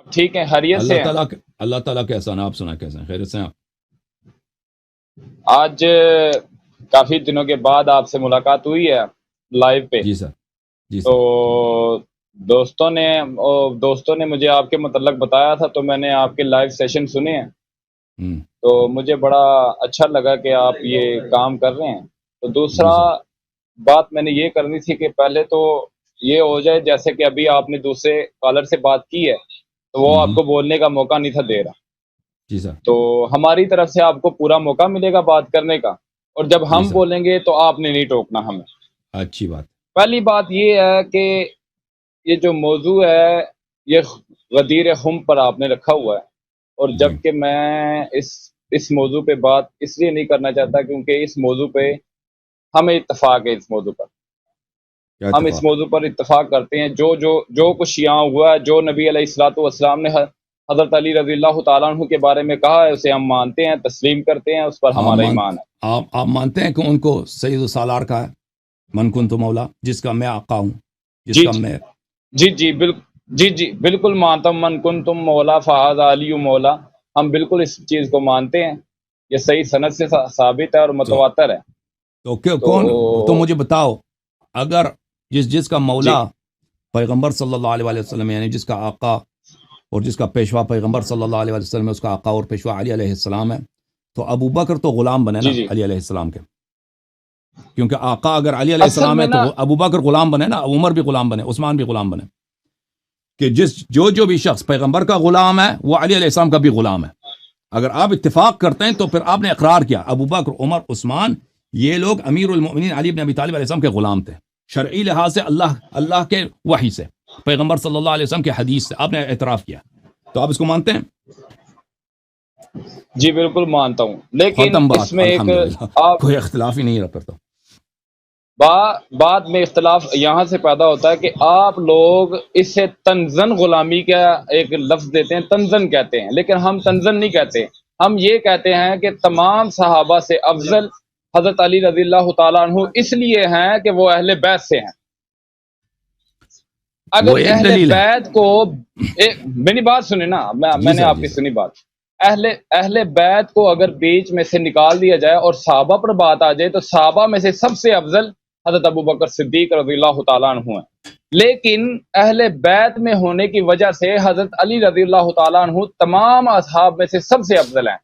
ٹھیک ہے، خیریت سے ہیں؟ اللہ تعالیٰ کے احسان، آپ سنا کیسے ہیں؟ خیریت سے ہیں آپ؟ آج کافی دنوں کے بعد آپ سے ملاقات ہوئی ہے لائیو پہ. جی سر، جی تو سر. دوستوں نے مجھے آپ کے متعلق بتایا تھا، تو میں نے آپ کے لائیو سیشن سنے ہیں. ہوں. تو مجھے بڑا اچھا لگا کہ آپ یہ کام کر رہے ہیں. تو جی دوسرا سر. بات میں نے یہ کرنی تھی کہ پہلے تو یہ ہو جائے، جیسے کہ ابھی آپ نے دوسرے کالر سے بات کی ہے تو وہ آپ ہوں. کو بولنے کا موقع نہیں تھا دے رہا. جی سر. تو ہماری طرف سے آپ کو پورا موقع ملے گا بات کرنے کا، اور جب جی ہم سر. بولیں گے تو آپ نے نہیں ٹوکنا ہمیں. اچھی بات. پہلی بات یہ ہے کہ یہ جو موضوع ہے یہ غدیر خم پر آپ نے رکھا ہوا ہے، اور جی. جب کہ میں اس موضوع پہ بات اس لیے نہیں کرنا چاہتا کیونکہ اس موضوع پہ ہمیں اتفاق ہے. اس موضوع پر کیا ہم اس اتفاق؟ موضوع پر اتفاق کرتے ہیں. جو کچھ یہاں ہوا ہے، جو نبی علیہ الصلوۃ والسلام نے حضرت علی رضی اللہ تعالیٰ عنہ کے بارے میں کہا ہے، اسے ہم مانتے ہیں، تسلیم کرتے ہیں، اس پر آپ ہمارا مان ایمان ہے. آپ مانتے ہیں کہ ان کو سید و سالار کا ہے؟ من کنت مولا، جس کا میں آقا ہوں، جس جی کا میں. جی بالکل. جی بالکل مانتا ہوں. من کنتم مولا فہذا علی مولا. ہم بالکل اس چیز کو مانتے ہیں. یہ صحیح سند سے ثابت ہے اور تو متواتر ہے. تو کون؟ تو مجھے بتاؤ، اگر جس کا جی مولا پیغمبر صلی اللہ علیہ وآلہ وسلم، یعنی جس کا آقا اور جس کا پیشوا پیغمبر صلی اللہ علیہ وآلہ وسلم ہے، اس کا آقا اور پیشوا علی علیہ السلام ہے، تو ابو بکر تو غلام بنے نا جی علی علیہ السلام کے. کیونکہ آقا اگر علی علیہ اصل السلام میں ہے تو نا ابو بکر غلام بنے نا، عمر بھی غلام بنے، عثمان بھی غلام بنے. کہ جو بھی شخص پیغمبر کا غلام ہے وہ علی علیہ السلام کا بھی غلام ہے. اگر آپ اتفاق کرتے ہیں تو پھر آپ نے اقرار کیا ابو بکر، عمر، عثمان، یہ لوگ امیر المؤمنین علی بن ابی طالب علیہ السلام کے غلام تھے، شرعی لحاظ سے، اللہ کے وحی سے، پیغمبر صلی اللہ علیہ وسلم کے حدیث سے آپ نے اعتراف کیا. تو آپ اس کو مانتے ہیں؟ جی بالکل مانتا ہوں، لیکن ختم بات، اس میں ایک الحمدللہ، آپ کوئی اختلاف ہی نہیں رہا پھر تو. بعد میں اختلاف یہاں سے پیدا ہوتا ہے کہ آپ لوگ اسے تنزن غلامی کا ایک لفظ دیتے ہیں، تنزن کہتے ہیں، لیکن ہم تنزن نہیں کہتے. ہم یہ کہتے ہیں کہ تمام صحابہ سے افضل حضرت علی رضی اللہ تعالیٰ عنہ اس لیے ہیں کہ وہ اہل بیت سے ہیں. اگر وہ ایک اہل دلیل ہے. بیت کو میری بات سنیں نا، جی میں نے سر، آپ جی کی سر. سنی بات. اہل بیت کو اگر بیچ میں سے نکال دیا جائے اور صحابہ پر بات آ جائے تو صحابہ میں سے سب سے افضل حضرت ابو بکر صدیق رضی اللہ تعالیٰ عنہ ہیں. لیکن اہل بیت میں ہونے کی وجہ سے حضرت علی رضی اللہ تعالیٰ عنہ تمام اصحاب میں سے سب سے افضل ہیں.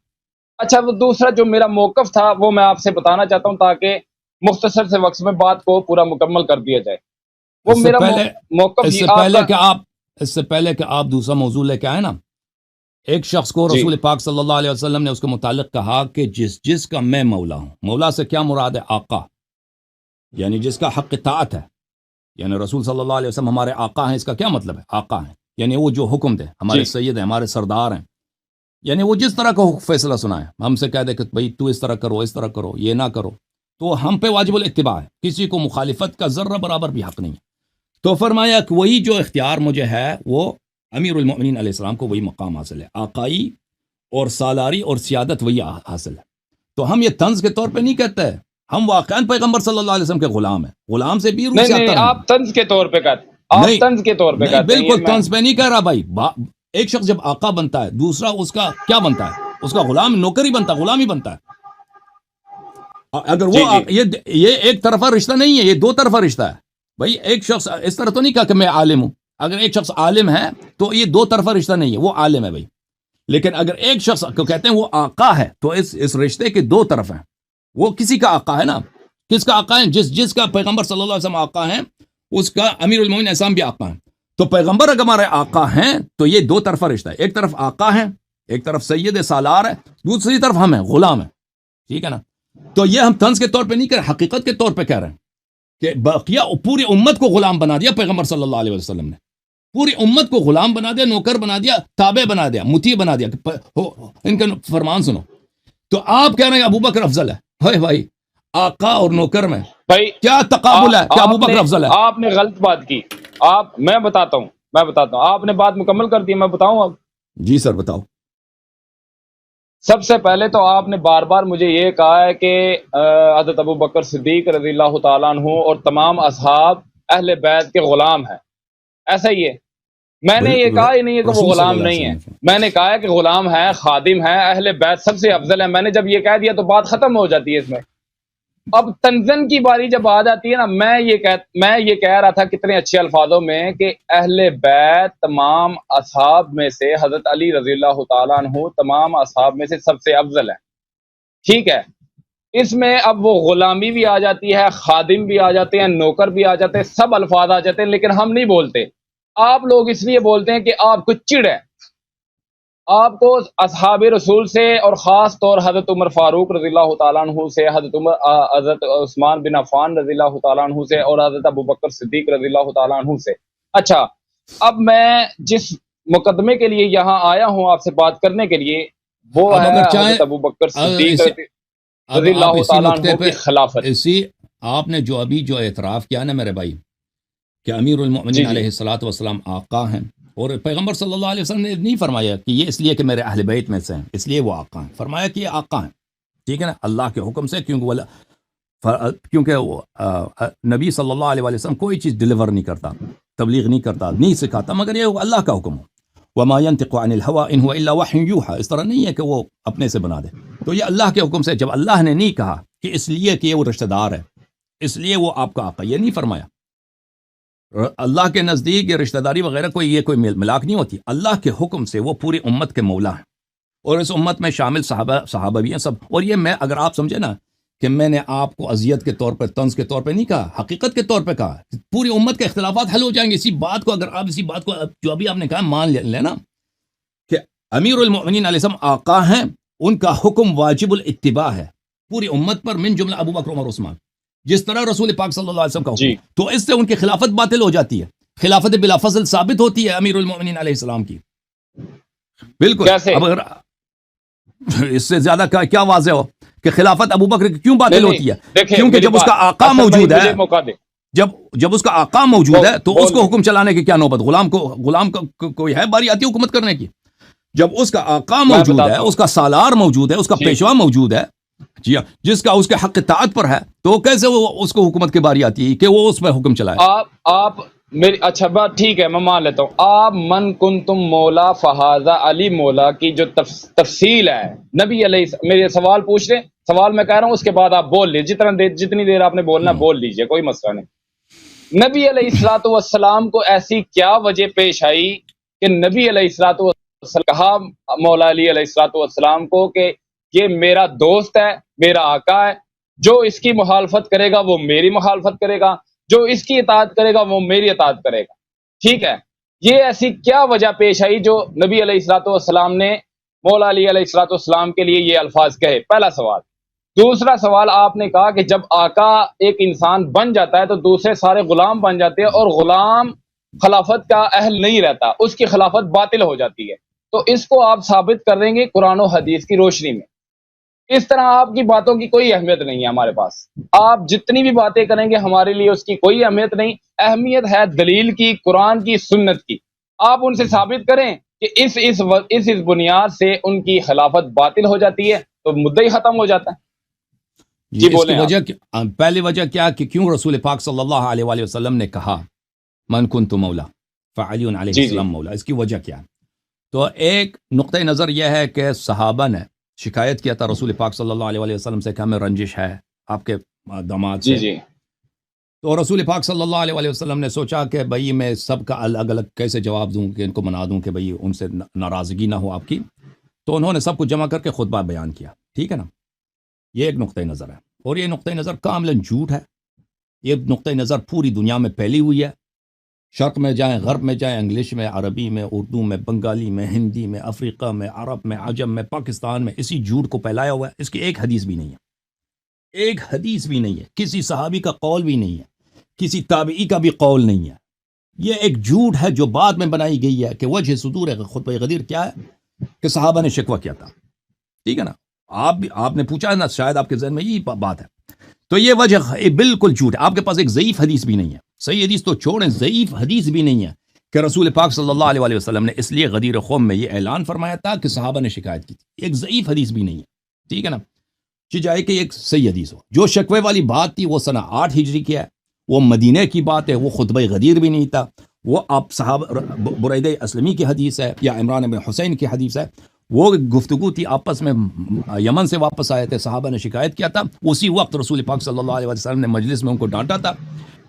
اچھا، وہ دوسرا جو میرا موقف تھا وہ میں آپ سے بتانا چاہتا ہوں تاکہ مختصر سے وقت میں بات کو پورا مکمل کر دیا جائے. وہ اس سے میرا پہلے موقف اس سے آپ پہلے کا. کہ آپ اس سے پہلے کہ آپ دوسرا موضوع لے کے آئے نا، ایک شخص کو جی رسول پاک صلی اللہ علیہ وسلم نے اس کے متعلق کہا کہ جس کا میں مولا ہوں. مولا سے کیا مراد ہے؟ آقا، یعنی جس کا حق اطاعت ہے. یعنی رسول صلی اللہ علیہ وسلم ہمارے آقا ہیں. اس کا کیا مطلب ہے؟ آقا ہیں یعنی وہ جو حکم دے، ہمارے جی سید ہیں، ہمارے سردار ہیں. یعنی وہ جس طرح کا فیصلہ سنائے، ہم سے کہہ دے کہ بھائی تو اس طرح کرو، اس طرح کرو، یہ نہ کرو، تو ہم پہ واجب الاتباع ہے. کسی کو مخالفت کا ذرہ برابر بھی حق نہیں ہے. تو فرمایا کہ وہی جو اختیار مجھے ہے وہ امیر المؤمنین علیہ السلام کو وہی مقام حاصل ہے، آقائی اور سالاری اور سیادت وہی حاصل ہے. تو ہم یہ طنز کے طور پہ نہیں کہتے، ہم واقعاً پیغمبر صلی اللہ علیہ وسلم کے غلام ہیں، غلام سے بھی نہیں نہیں، روسیاتر ہیں. آپ طنز کے طور پہ کہتے آپ نہیں طنز کے طور پہ نہیں، کہتے ہیں یہ بالکل میں. طنز پہ نہیں کہہ رہا بھائی. ایک شخص جب آقا بنتا ہے، دوسرا اس کا کیا بنتا ہے؟ اس کا غلام، نوکر ہی بنتا ہے، غلام ہی بنتا ہے. اگر وہ جی جی یہ ایک طرفہ رشتہ نہیں ہے، یہ دو طرفہ رشتہ ہے. بھائی ایک شخص اس طرح تو نہیں کہا کہ میں عالم ہوں. اگر ایک شخص عالم ہے تو یہ دو طرفہ رشتہ نہیں ہے، وہ عالم ہے بھائی. لیکن اگر ایک شخص کو کہتے ہیں وہ آقا ہے تو اس رشتے کے دو طرف ہیں. وہ کسی کا آقا ہے نا. کس کا آقا ہے؟ جس کا پیغمبر صلی اللہ علیہ وسلم آقا ہیں، اس کا امیر المومنین اسلام بھی آقا ہیں. تو پیغمبر اگر ہمارے آقا ہیں تو یہ دو طرفہ رشتہ ہے. ایک طرف آقا ہے، ایک طرف سید سالار ہے، دوسری طرف ہم ہیں، غلام ہیں. ٹھیک ہے نا؟ تو یہ ہم طنز کے طور پہ نہیں کہہ رہے، حقیقت کے طور پہ کہہ رہے ہیں کہ بقیہ پوری امت کو غلام بنا دیا پیغمبر صلی اللہ علیہ وسلم نے. پوری امت کو غلام بنا دیا، نوکر بنا دیا، تابع بنا دیا، مطیع بنا دیا. ان کا فرمان سنو. تو آپ کہہ رہے ہیں ابو بکر افضل ہے. ہائے بھائی، آقا اور نوکر میں بھائی. کیا تقابل ہے؟ کیا ابو بکر افضل ہے؟ آپ نے غلط بات کی. میں بتاتا ہوں آپ نے بات مکمل کر دی، میں بتاؤں اب. جی سر، بتاؤ. سب سے پہلے تو آپ نے بار بار مجھے یہ کہا ہے کہ حضرت ابو بکر صدیق رضی اللہ تعالیٰ عنہ اور تمام اصحاب اہل بیت کے غلام ہیں. ایسا ہی ہے؟ میں نے یہ کہا ہی نہیں ہے کہ وہ غلام نہیں ہے، میں نے کہا ہے کہ غلام ہے، خادم ہے، اہل بیت سب سے افضل ہے. میں نے جب یہ کہہ دیا تو بات ختم ہو جاتی ہے اس میں. اب تنزن کی باری جب آ جاتی ہے نا، میں یہ کہہ رہا تھا کتنے اچھے الفاظوں میں کہ اہل بیت تمام اصحاب میں سے حضرت علی رضی اللہ تعالیٰ عنہ تمام اصحاب میں سے سب سے افضل ہے. ٹھیک ہے، اس میں اب وہ غلامی بھی آ جاتی ہے، خادم بھی آ جاتے ہیں، نوکر بھی آ جاتے ہیں، سب الفاظ آ جاتے ہیں، لیکن ہم نہیں بولتے. آپ لوگ اس لیے بولتے ہیں کہ آپ کو چڑ ہے، آپ کو اصحاب رسول سے اور خاص طور حضرت عمر فاروق رضی اللہ تعالیٰ عنہ سے، حضرت عثمان بن عفان رضی اللہ تعالیٰ عنہ سے اور حضرت ابو بکر صدیق رضی اللہ تعالیٰ عنہ سے. اچھا، اب میں جس مقدمے کے لیے یہاں آیا ہوں آپ سے بات کرنے کے لیے، وہ اب ہے اگر چاہیں حضرت ابو بکر صدیق اب رضی آپ اللہ اسی تعالیٰ نقطے عنہ پہ کی خلافت. اسی آپ نے جو ابھی جو اعتراف کیا نا میرے بھائی کہ امیر المؤمنین جی جی علیہ الصلوۃ والسلام آقا ہیں، اور پیغمبر صلی اللہ علیہ وسلم نے نہیں فرمایا کہ یہ اس لیے کہ میرے اہل بیت میں سے ہیں اس لیے وہ آقا ہیں، فرمایا کہ یہ آقا ہیں. ٹھیک ہے نا، اللہ کے حکم سے، کیونکہ وہ نبی صلی اللہ علیہ وسلم کوئی چیز ڈیلیور نہیں کرتا، تبلیغ نہیں کرتا، نہیں سکھاتا، مگر یہ اللہ کا حکم ہو. وما ينطق عن الهوى ان هو الا وحي يوحى، اس طرح نہیں ہے کہ وہ اپنے سے بنا دے. تو یہ اللہ کے حکم سے، جب اللہ نے نہیں کہا کہ اس لیے کہ یہ وہ رشتہ دار ہے اس لیے وہ آپ کا آقا، یہ نہیں فرمایا. اللہ کے نزدیک یہ رشتہ داری وغیرہ یہ کوئی ملاک نہیں ہوتی. اللہ کے حکم سے وہ پوری امت کے مولا ہیں، اور اس امت میں شامل صحابہ بھی ہیں سب. اور یہ میں اگر آپ سمجھے نا کہ میں نے آپ کو اذیت کے طور پہ، طنز کے طور پہ نہیں کہا، حقیقت کے طور پہ کہا. پوری امت کے اختلافات حل ہو جائیں گے اسی بات کو، اگر آپ اسی بات کو جو ابھی آپ نے کہا مان لینا کہ امیر المؤمنین علیہ السلام آقا ہیں، ان کا حکم واجب الاتباع ہے پوری امت پر، من جملہ ابو بکر عمر عثمان، جس طرح رسول پاک صلی اللہ علیہ وسلم کا حکم. جی. تو اس سے ان کی خلافت باطل ہو جاتی ہے، خلافت بلا فضل ثابت ہوتی ہے امیر المؤمنین علیہ السلام کی. بالکل. کیسے؟ اب اگر اس سے زیادہ کیا واضح ہو کہ خلافت ابو بکر کی کیوں باطل ہوتی ہے؟ کیونکہ جب اس کا آقا موجود ہے، جب اس کا آقا موجود ہے تو اس کو حکم چلانے کی کیا نوبت؟ غلام کو کوئی ہے باری آتی حکومت کرنے کی؟ جب اس کا آقا موجود ہے، اس کا سالار موجود ہے، اس کا پیشوا موجود ہے، جی ہاں، جس کا اس کے حق اطاعت پر ہے، تو کیسے وہ اس کو حکومت کی باری آتی ہے کہ وہ اس پہ حکم چلائے؟ آپ میری اچھا بات ٹھیک ہے، میں مان لیتا ہوں. آپ من کنتم مولا فہذا علی مولا کی جو تفصیل ہے نبی علیہ، میرے سوال پوچھ رہے، سوال میں کہہ رہا ہوں، اس کے بعد آپ بول لیجیے، جتنی دیر آپ نے بولنا بول لیجیے، کوئی مسئلہ نہیں. نبی علیہ الصلوۃ والسلام کو ایسی کیا وجہ پیش آئی کہ نبی علیہ الصلوۃ والسلام کہا مولا علی علیہ الصلوۃ والسلام کو کہ یہ میرا دوست ہے، میرا آقا ہے، جو اس کی مخالفت کرے گا وہ میری مخالفت کرے گا، جو اس کی اطاعت کرے گا وہ میری اطاعت کرے گا. ٹھیک ہے، یہ ایسی کیا وجہ پیش آئی جو نبی علیہ الصلوۃ والسلام نے مولا علی علیہ الصلوۃ والسلام کے لیے یہ الفاظ کہے؟ پہلا سوال. دوسرا سوال، آپ نے کہا کہ جب آقا ایک انسان بن جاتا ہے تو دوسرے سارے غلام بن جاتے ہیں، اور غلام خلافت کا اہل نہیں رہتا، اس کی خلافت باطل ہو جاتی ہے. تو اس کو آپ ثابت کر دیں گے قرآن و حدیث کی روشنی میں. اس طرح آپ کی باتوں کی کوئی اہمیت نہیں ہے ہمارے پاس. آپ جتنی بھی باتیں کریں گے ہمارے لیے اس کی کوئی اہمیت نہیں. اہمیت ہے دلیل کی، قرآن کی، سنت کی. آپ ان سے ثابت کریں کہ اس بنیاد سے ان کی خلافت باطل ہو جاتی ہے تو مدعا ہی ختم ہو جاتا ہے. جی اس کی بولیں. وجہ پہلی وجہ کیا کہ کیوں رسول پاک صلی اللہ علیہ وآلہ وسلم نے کہا من کنت مولا فعلی علیہ السلام مولا؟ اس کی وجہ کیا ہے؟ تو ایک نقطہ نظر یہ ہے کہ صحابہ نے شکایت کیا تھا رسول پاک صلی اللہ علیہ وآلہ وسلم سے کہ ہمیں رنجش ہے آپ کے داماد سے. جی. تو رسول پاک صلی اللہ علیہ وآلہ وسلم نے سوچا کہ بھئی میں سب کا الگ الگ کیسے جواب دوں کہ ان کو منا دوں کہ بھئی ان سے ناراضگی نہ ہو آپ کی. تو انہوں نے سب کو جمع کر کے خطبہ بیان کیا. ٹھیک ہے نا، یہ ایک نقطہ نظر ہے، اور یہ نقطہ نظر کاملاً جھوٹ ہے. یہ نقطہ نظر پوری دنیا میں پھیلی ہوئی ہے، شرق میں جائیں، غرب میں جائیں، انگلش میں، عربی میں، اردو میں، بنگالی میں، ہندی میں، افریقہ میں، عرب میں، عجم میں، پاکستان میں اسی جھوٹ کو پھیلایا ہوا ہے. اس کی ایک حدیث بھی نہیں ہے، ایک حدیث بھی نہیں ہے، کسی صحابی کا قول بھی نہیں ہے، کسی تابعی کا بھی قول نہیں ہے. یہ ایک جھوٹ ہے جو بعد میں بنائی گئی ہے کہ وجہ صدور خطبہ غدیر کیا ہے کہ صحابہ نے شکوہ کیا تھا. ٹھیک ہے نا، آپ نے پوچھا نا، شاید آپ کے ذہن میں یہی بات ہے. تو یہ وجہ بالکل جھوٹ ہے. آپ کے پاس ایک ضعیف حدیث بھی نہیں ہے، صحیح حدیث تو چھوڑیں، ضعیف حدیث بھی نہیں ہے کہ رسول پاک صلی اللہ علیہ وآلہ وسلم نے اس لیے غدیر قوم میں یہ اعلان فرمایا تھا کہ صحابہ نے شکایت کی تھی. ایک ضعیف حدیث بھی نہیں ہے. ٹھیک ہے نا، جائے کہ ایک صحیح حدیث ہو. جو شکوے والی بات تھی وہ سنہ 8 ہجری کی ہے، وہ مدینے کی بات ہے، وہ خطبہ غدیر بھی نہیں تھا، وہ آپ صحابہ برید اسلمی کی حدیث ہے یا عمران بن حسین کی حدیث ہے، وہ گفتگو تھی آپس میں، یمن سے واپس آئے تھے، صحابہ نے شکایت کیا تھا، اسی وقت رسول پاک صلی اللہ علیہ وسلم نے مجلس میں ان کو ڈانٹا تھا،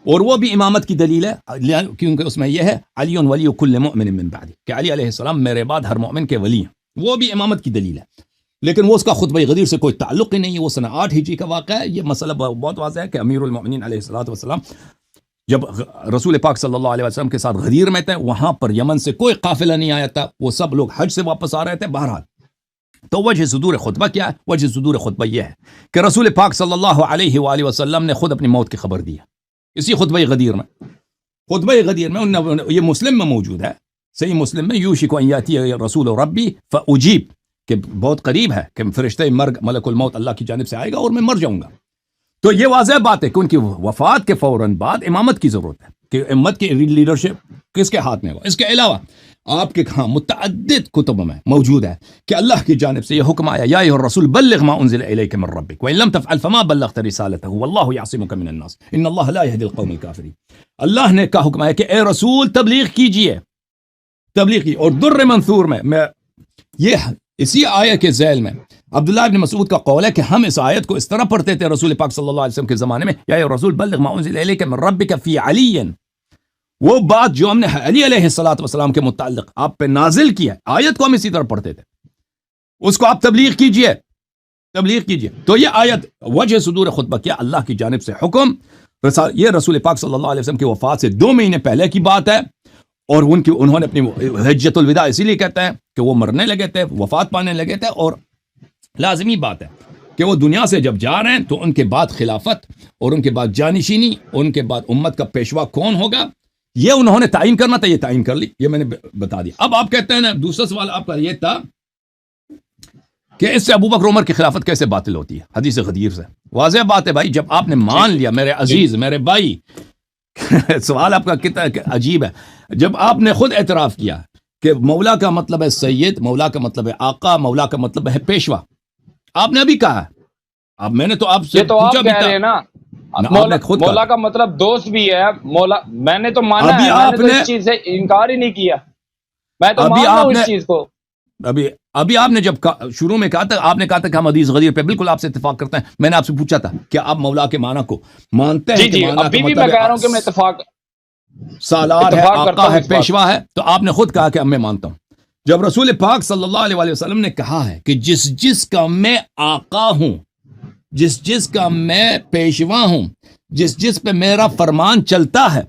اور وہ بھی امامت کی دلیل ہے، کیونکہ اس میں یہ ہے علی ولی کل مؤمن من بعدی، کہ علی علیہ السلام میرے بعد ہر مومن کے ولی ہیں، وہ بھی امامت کی دلیل ہے، لیکن وہ اس کا خطبہ غدیر سے کوئی تعلق ہی نہیں ہے، وہ سنہ 8 ہجری کا واقعہ ہے۔ یہ مسئلہ بہت واضح ہے کہ امیر المؤمنین علیہ الصلوۃ والسلام جب رسول پاک صلی اللہ علیہ وسلم کے ساتھ غدیر میں تھے، وہاں پر یمن سے کوئی قافلہ نہیں آیا تھا، وہ سب لوگ حج سے واپس آ رہے تھے۔ بہرحال تو وجہ صدور خطبہ کیا ہے؟ وجہ صدور خطبہ یہ ہے کہ رسول پاک صلی اللہ علیہ وآلہ وسلم نے خود اپنی موت کی خبر دی ہے اسی خطبہ غدیر میں۔ خطبہ غدیر میں یہ مسلم میں موجود ہے، صحیح مسلم میں، یوشک ان یاتی رسول ربی فاجیب، کہ بہت قریب ہے کہ فرشتہ مرگ ملک الموت اللہ کی جانب سے آئے گا اور میں مر جاؤں گا۔ تو یہ واضح بات ہے کہ ان کی وفات کے فوراً بعد امامت کی ضرورت ہے، کہ امت کی لیڈرشپ کس کے ہاتھ میں ہو۔ اس کے علاوہ آپ کے ہاں متعدد کتب میں موجود ہے کہ اللہ کی جانب سے یہ حکم آیا، یا ایھا الرسول بلغ ما انزل الیک من ربک وان لم تفعل فما بلغت رسالته واللہ یعصمک من الناس ان اللہ لا یہدی القوم الکافرین۔ اللہ نے کا حکم آیا کہ اے رسول تبلیغ کیجئے، تبلیغ کی۔ اور در منثور میں یہ اسی آیت کے ذیل میں عبداللہ ابن مسعود کا قول ہے کہ ہم اس آیت کو اس طرح پڑھتے تھے رسول پاک صلی اللہ علیہ وسلم کے زمانے میں، یا ایھا الرسول بلغ ما انزل الیک من ربک فی علی، وہ بات جو ہم نے علی علیہ الصلوۃ والسلام کے متعلق آپ پہ نازل کی ہے، آیت کو ہم اسی طرح پڑھتے تھے، اس کو آپ تبلیغ کیجئے، تبلیغ کیجئے۔ تو یہ آیت وجہ صدور خطبہ کیا؟ اللہ کی جانب سے حکم، یہ رسول پاک صلی اللہ علیہ وسلم کی وفات سے 2 مہینے پہلے کی بات ہے، اور انہوں نے اپنی حجۃ الوداع اسی لیے کہتے ہیں کہ وہ مرنے لگے تھے، وفات پانے لگے تھے، اور لازمی بات ہے کہ وہ دنیا سے جب جا رہے ہیں تو ان کے بعد خلافت اور ان کے بعد جانشینی، ان کے بعد امت کا پیشوا کون ہوگا، یہ انہوں نے تعین کرنا تھا، یہ تعین کر لی، یہ میں نے بتا دیا۔ اب آپ کہتے ہیں نا، دوسرا سوال آپ کا یہ تھا کہ اس سے ابوبکر عمر کی خلافت کیسے باطل ہوتی ہے حدیث غدیر سے؟ واضح بات ہے بھائی، جب آپ نے مان لیا میرے عزیز، میرے بھائی، سوال آپ کا کتنا عجیب ہے، جب آپ نے خود اعتراف کیا کہ مولا کا مطلب ہے سید، مولا کا مطلب ہے آقا، مولا کا مطلب ہے پیشوا، آپ نے ابھی کہا، اب میں نے تو آپ سے پوچھا بھی تھا نا، مولا کا مطلب دوست بھی ہے، مولا میں نے تو مانا ہے، میں نے تو اس چیز سے انکار ہی نہیں کیا، میں تو مان رہا ہوں اس چیز کو۔ ابھی آپ نے جب شروع میں کہا تھا، آپ نے کہا تھا کہ ہم حدیث غدیر پہ بالکل آپ سے اتفاق کرتے ہیں، میں نے آپ سے پوچھا تھا کہ آپ مولا کے معنی کو مانتے ہیں؟ جی ابھی بھی میں کہہ رہا ہوں کہ میں اتفاق سالار ہے، آقا ہے، پیشوا ہے، تو آپ نے خود کہا کہ میں مانتا ہوں۔ جب رسول پاک صلی اللہ علیہ وسلم نے کہا ہے کہ جس کا میں آقا ہوں، جس کا میں پیشوا ہوں، جس پہ میرا فرمان چلتا ہے،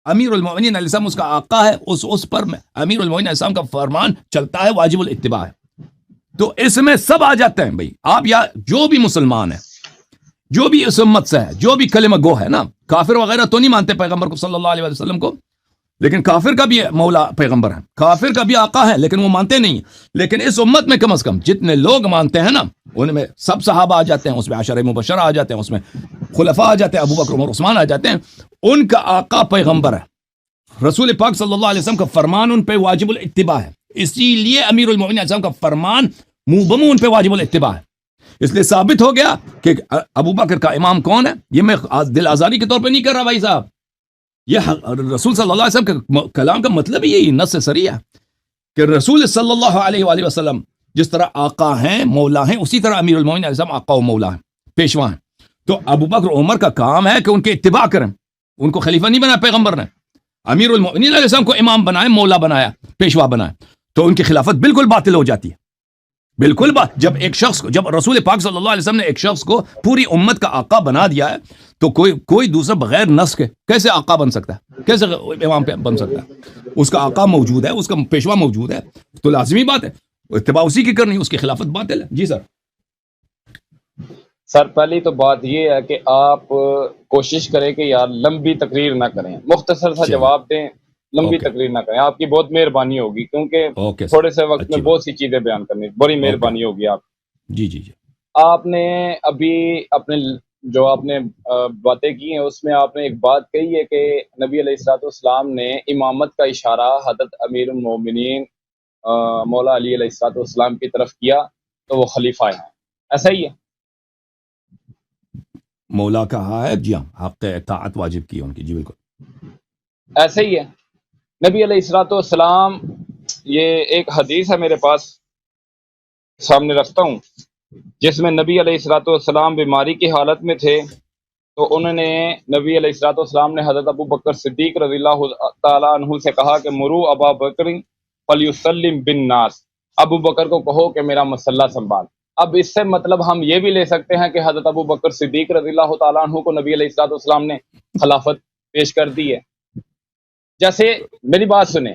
امیر المؤمنین علیہ السلام اس کا آقا ہے، اس پر امیر المؤمنین علیہ السلام کا فرمان چلتا ہے، واجب الاتباع ہے۔ تو اس میں سب آ جاتے ہیں بھائی، آپ یا جو بھی مسلمان ہے، جو بھی اس امت سے ہے، جو بھی کلمہ گو ہے نا، کافر وغیرہ تو نہیں مانتے پیغمبر کو صلی اللہ علیہ وسلم کو، لیکن کافر کا بھی مولا پیغمبر ہے، کافر کا بھی آقا ہے، لیکن وہ مانتے نہیں ہیں۔ لیکن اس امت میں کم از کم جتنے لوگ مانتے ہیں نا، ان میں سب صحابہ آ جاتے ہیں، اس میں عشرہ مبشرہ آ جاتے ہیں، اس میں خلفاء آ جاتے ہیں، ابو بکر عمر عثمان آ جاتے ہیں، ان کا آقا پیغمبر ہے، رسول پاک صلی اللہ علیہ وسلم کا فرمان ان پہ واجب الاتباع ہے، اسی لیے امیر المؤمنین علیہ السلام کا فرمان منہ بمنہ ان پہ واجب الاتباع ہے۔ اس لیے ثابت ہو گیا کہ ابو بکر کا امام کون ہے، یہ میں دل آزاری کے طور پہ نہیں کر رہا بھائی صاحب، یہ رسول صلی اللہ علیہ وسلم کے کلام کا مطلب یہی نص صریح ہے کہ رسول صلی اللہ علیہ وآلہ وسلم جس طرح آقا ہیں، مولا ہیں، اسی طرح امیر المؤمنین علیہ السلام آقا و مولا ہیں، پیشوا ہیں۔ تو ابو بکر عمر کا کام ہے کہ ان کے اتباع کریں، ان کو خلیفہ نہیں بنایا پیغمبر نے، امیر المؤمنین علیہ السلام کو امام بنائے، مولا بنایا، پیشوا بنائے، تو ان کی خلافت بالکل باطل ہو جاتی ہے، بالکل جب ایک شخص کو، جب رسول پاک صلی اللہ علیہ وسلم نے ایک شخص کو پوری امت کا آقا بنا دیا ہے، تو کوئی دوسرا بغیر نسخ کے کیسے آقا بن سکتا ہے، کیسے امام بن سکتا ہے؟ اس کا آقا موجود ہے، اس کا پیشوا موجود ہے، تو لازمی بات ہے اتباع اسی کی کرنی، اس کی خلافت باطل ہے۔ جی سر پہلی تو بات یہ ہے کہ آپ کوشش کریں کہ یار لمبی تقریر نہ کریں، مختصر سا جواب دیں، لمبی تقریر نہ کریں، آپ کی بہت مہربانی ہوگی، کیونکہ تھوڑے سے وقت میں بہت سی چیزیں بیان کرنی، بڑی مہربانی ہوگی آپ جی۔ آپ نے ابھی جو آپ نے باتیں کی ہیں، اس میں آپ نے ایک بات کہی ہے کہ نبی علیہ الصلوۃ والسلام نے امامت کا اشارہ حضرت امیر المومنین مولا علی علیہ الصلوۃ والسلام کی طرف کیا تو وہ خلیفہ ہیں، ایسا ہی ہے؟ مولا کہا ہے، جی ہاں، حق اطاعت واجب کی ان کی، جی بالکل ایسے ہی ہے۔ نبی علیہ الصلوۃ والسلام، یہ ایک حدیث ہے میرے پاس، سامنے رکھتا ہوں، جس میں نبی علیہ الصلوۃ والسلام بیماری کی حالت میں تھے، تو انہوں نے، نبی علیہ الصلوۃ والسلام نے حضرت ابو بکر صدیق رضی اللہ تعالیٰ عنہ سے کہا کہ مرو ابا بکر فلیسلم بالناس، ابو بکر کو کہو کہ میرا مسلح سنبھال۔ اب اس سے مطلب ہم یہ بھی لے سکتے ہیں کہ حضرت ابو بکر صدیق رضی اللہ تعالیٰ عنہ کو نبی علیہ الصلوۃ والسلام نے خلافت پیش کر دی ہے۔ جیسے میری بات سنیں،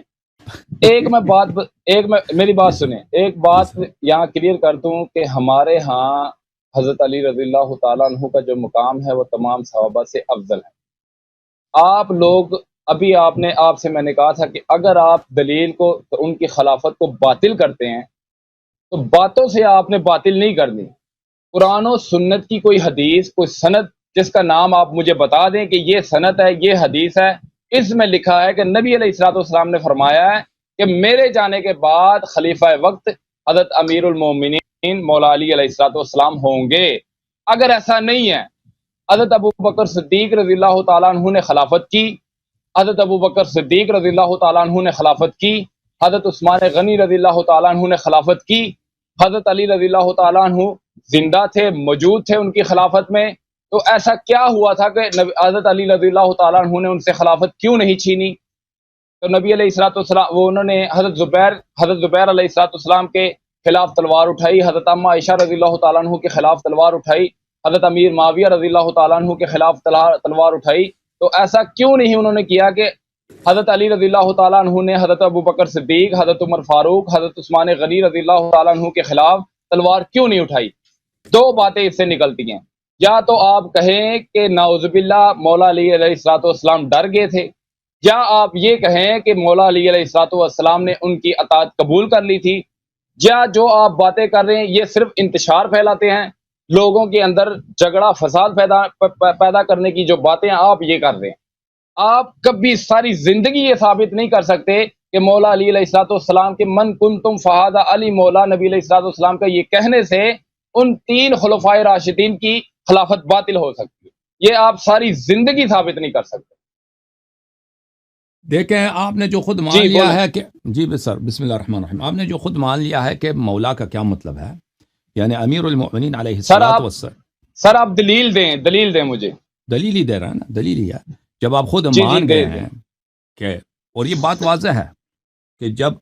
میری بات سنیں، ایک بات یہاں کلیئر کر دوں کہ ہمارے ہاں حضرت علی رضی اللہ تعالیٰ عنہ کا جو مقام ہے وہ تمام صحابہ سے افضل ہے۔ آپ لوگ، ابھی آپ سے میں نے کہا تھا کہ اگر آپ دلیل کو، ان کی خلافت کو باطل کرتے ہیں تو باتوں سے آپ نے باطل نہیں کرنی۔ قرآن و سنت کی کوئی حدیث، کوئی سند جس کا نام آپ مجھے بتا دیں کہ یہ سند ہے، یہ حدیث ہے، اس میں لکھا ہے کہ نبی علیہ الصلوۃ والسلام نے فرمایا ہے کہ میرے جانے کے بعد خلیفہ وقت حضرت امیر المومنین مولا علی علیہ الصلوۃ والسلام ہوں گے۔ اگر ایسا نہیں ہے، حضرت ابو بکر صدیق رضی اللہ تعالیٰ عنہ نے خلافت کی، حضرت ابو بکر صدیق رضی اللہ تعالیٰ عنہ نے خلافت کی، حضرت عثمان غنی رضی اللہ تعالیٰ عنہ نے خلافت کی، حضرت علی رضی اللہ تعالیٰ عنہ زندہ تھے، موجود تھے ان کی خلافت میں، تو ایسا کیا ہوا تھا کہ حضرت علی رضی اللہ تعالیٰ عنہ نے ان سے خلافت کیوں نہیں چھینی؟ تو نبی علیہ الصلوۃ والسلام، وہ انہوں نے حضرت زبیر علیہ الصلوۃ والسلام کے خلاف تلوار اٹھائی، حضرت اما عائشہ رضی اللہ تعالیٰ عنہ کے خلاف تلوار اٹھائی، حضرت امیر معاویہ رضی اللہ تعالیٰ عنہ کے خلاف تلوار اٹھائی، تو ایسا کیوں نہیں انہوں نے کیا کہ حضرت علی رضی اللہ تعالیٰ عنہ نے حضرت ابو بکر صدیق، حضرت عمر فاروق، حضرت عثمان غنی رضی اللہ تعالیٰ عنہ کے خلاف تلوار کیوں نہیں اٹھائی؟ دو باتیں اس سے نکلتی ہیں، یا تو آپ کہیں کہ نعوذ باللہ مولا علی علیہ الصلوۃ والسلام ڈر گئے تھے، یا آپ یہ کہیں کہ مولا علی علیہ الصلوۃ والسلام نے ان کی اطاعت قبول کر لی تھی، یا جو آپ باتیں کر رہے ہیں یہ صرف انتشار پھیلاتے ہیں، لوگوں کے اندر جھگڑا فساد پیدا کرنے کی جو باتیں آپ یہ کر رہے ہیں۔ آپ کبھی ساری زندگی یہ ثابت نہیں کر سکتے کہ مولا علی علیہ الصلوۃ والسلام کے من کنتم فہذا علی مولا، نبی علیہ الصلوۃ والسلام کا یہ کہنے سے ان تین خلفائے راشدین کی خلافت باطل ہو سکتی ہے، یہ آپ ساری زندگی ثابت نہیں کر سکتے۔ دیکھیں، آپ نے جو خود مان لیا ہے کہ جی سر، بسم اللہ الرحمن الرحیم، آپ نے جو خود مان لیا ہے کہ مولا کا کیا مطلب ہے، یعنی امیر المؤمنین علیہ الصلوۃ والسلام۔ سر آپ دلیل دیں مجھے۔ دلیل ہی دے رہا ہے نا، دلیل ہی ہے، جب آپ خود مان گئے ہیں کہ، اور یہ بات واضح ہے کہ جب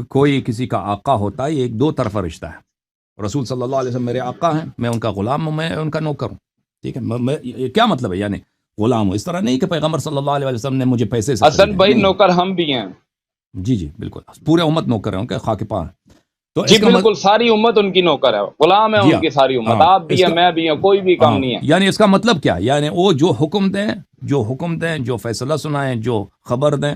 کوئی کسی کا آقا ہوتا ہے یہ ایک دو طرفہ رشتہ ہے۔ رسول صلی اللہ علیہ وسلم میرے آقا ہیں، میں ان کا غلام ہوں، میں ان کا نوکر ہوں، ٹھیک ہے، کیا مطلب ہے، یعنی غلام ہوں، اس طرح نہیں کہ پیغمبر صلی اللہ علیہ وسلم نے مجھے پیسے سے حسن بھائی نوکر ہم بھی ہیں، جی بالکل، پورے امت نوکر ہیں، خاک پا ہیں، تو جی بالکل، ساری امت ان کی نوکر ہے، غلام ہے ان کی ساری امت، آپ بھی ہیں، میں بھی ہیں، کوئی بھی کام نہیں ہے۔ یعنی اس کا مطلب کیا، یعنی وہ جو حکم دیں، جو فیصلہ سنائیں، جو خبر دیں،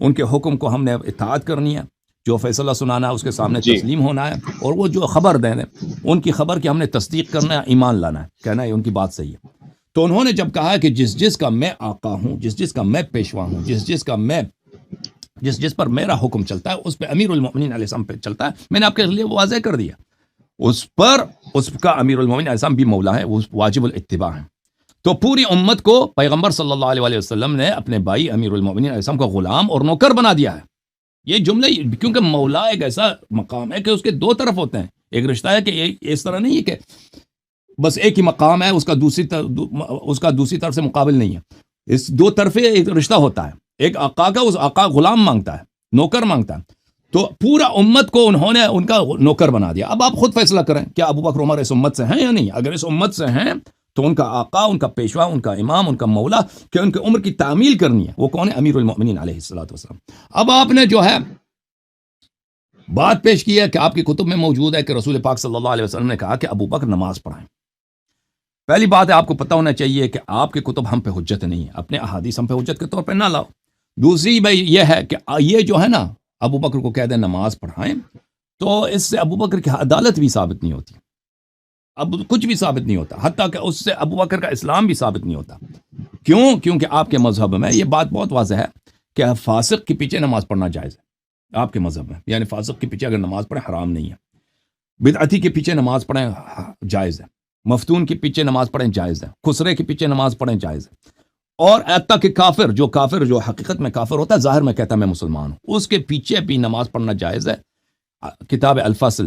ان کے حکم کو ہم نے اطاعت کرنی ہے، جو فیصلہ سنانا ہے اس کے سامنے تسلیم ہونا ہے، اور وہ جو خبر دیں ان کی خبر کی ہم نے تصدیق کرنا ہے، ایمان لانا ہے، کہنا ہے ان کی بات صحیح ہے۔ تو انہوں نے جب کہا کہ جس کا میں آقا ہوں، جس کا میں پیشوا ہوں، جس پر میرا حکم چلتا ہے اس پہ امیر المؤمنین علیہ السلام پہ چلتا ہے، میں نے آپ کے لیے واضح کر دیا، اس کا امیر المؤمنین علیہ السلام بھی مولا ہے، وہ واجب الاتباع ہے۔ تو پوری امت کو پیغمبر صلی اللہ علیہ وسلم نے اپنے بھائی امیر المؤمنین علیہ السلام کو غلام اور نوکر بنا دیا ہے۔ یہ جملہ، کیونکہ مولا ایک ایسا مقام ہے کہ اس کے دو طرف ہوتے ہیں، ایک رشتہ ہے کہ اس طرح نہیں ہے کہ بس ایک ہی مقام ہے، اس کا دوسری طرف سے مقابل نہیں ہے، اس دو طرفے ایک رشتہ ہوتا ہے، ایک آقا کا، اس آقا غلام مانگتا ہے، نوکر مانگتا ہے، تو پورا امت کو انہوں نے ان کا نوکر بنا دیا۔ اب آپ خود فیصلہ کریں کیا ابو بکر عمر اس امت سے ہیں یا نہیں؟ اگر اس امت سے ہیں تو ان کا آقا، ان کا پیشوا، ان کا امام، ان کا مولا کہ ان کی عمر کی تعمیل کرنی ہے، وہ کون ہے؟ امیر المؤمنین علیہ الصلوۃ والسلام۔ اب آپ نے جو ہے بات پیش کی ہے کہ آپ کی کتب میں موجود ہے کہ رسول پاک صلی اللہ علیہ وسلم نے کہا کہ ابو بکر نماز پڑھائیں۔ پہلی بات ہے، آپ کو پتہ ہونا چاہیے کہ آپ کی کتب ہم پہ حجت نہیں ہے، اپنے احادیث ہم پہ حجت کے طور پہ نہ لاؤ۔ دوسری بھائی یہ ہے کہ یہ جو ہے نا، ابو بکر کو کہہ دیں نماز پڑھائیں، تو اس سے ابو بکر کی عدالت بھی ثابت نہیں ہوتی، اب کچھ بھی ثابت نہیں ہوتا، حتیٰ کہ اس سے ابو بکر کا اسلام بھی ثابت نہیں ہوتا۔ کیونکہ آپ کے مذہب میں یہ بات بہت واضح ہے کہ فاسق کے پیچھے نماز پڑھنا جائز ہے آپ کے مذہب میں، یعنی فاسق کے پیچھے اگر نماز پڑھیں حرام نہیں ہے، بدعتی کے پیچھے نماز پڑھیں جائز ہے، مفتون کے پیچھے نماز پڑھیں جائز ہے، خسرے کے پیچھے نماز پڑھیں جائز ہے، اور حتیٰ کہ کافر جو حقیقت میں کافر ہوتا ہے ظاہر میں کہتا ہے میں مسلمان ہوں، اس کے پیچھے بھی نماز پڑھنا جائز ہے. کتاب الفصل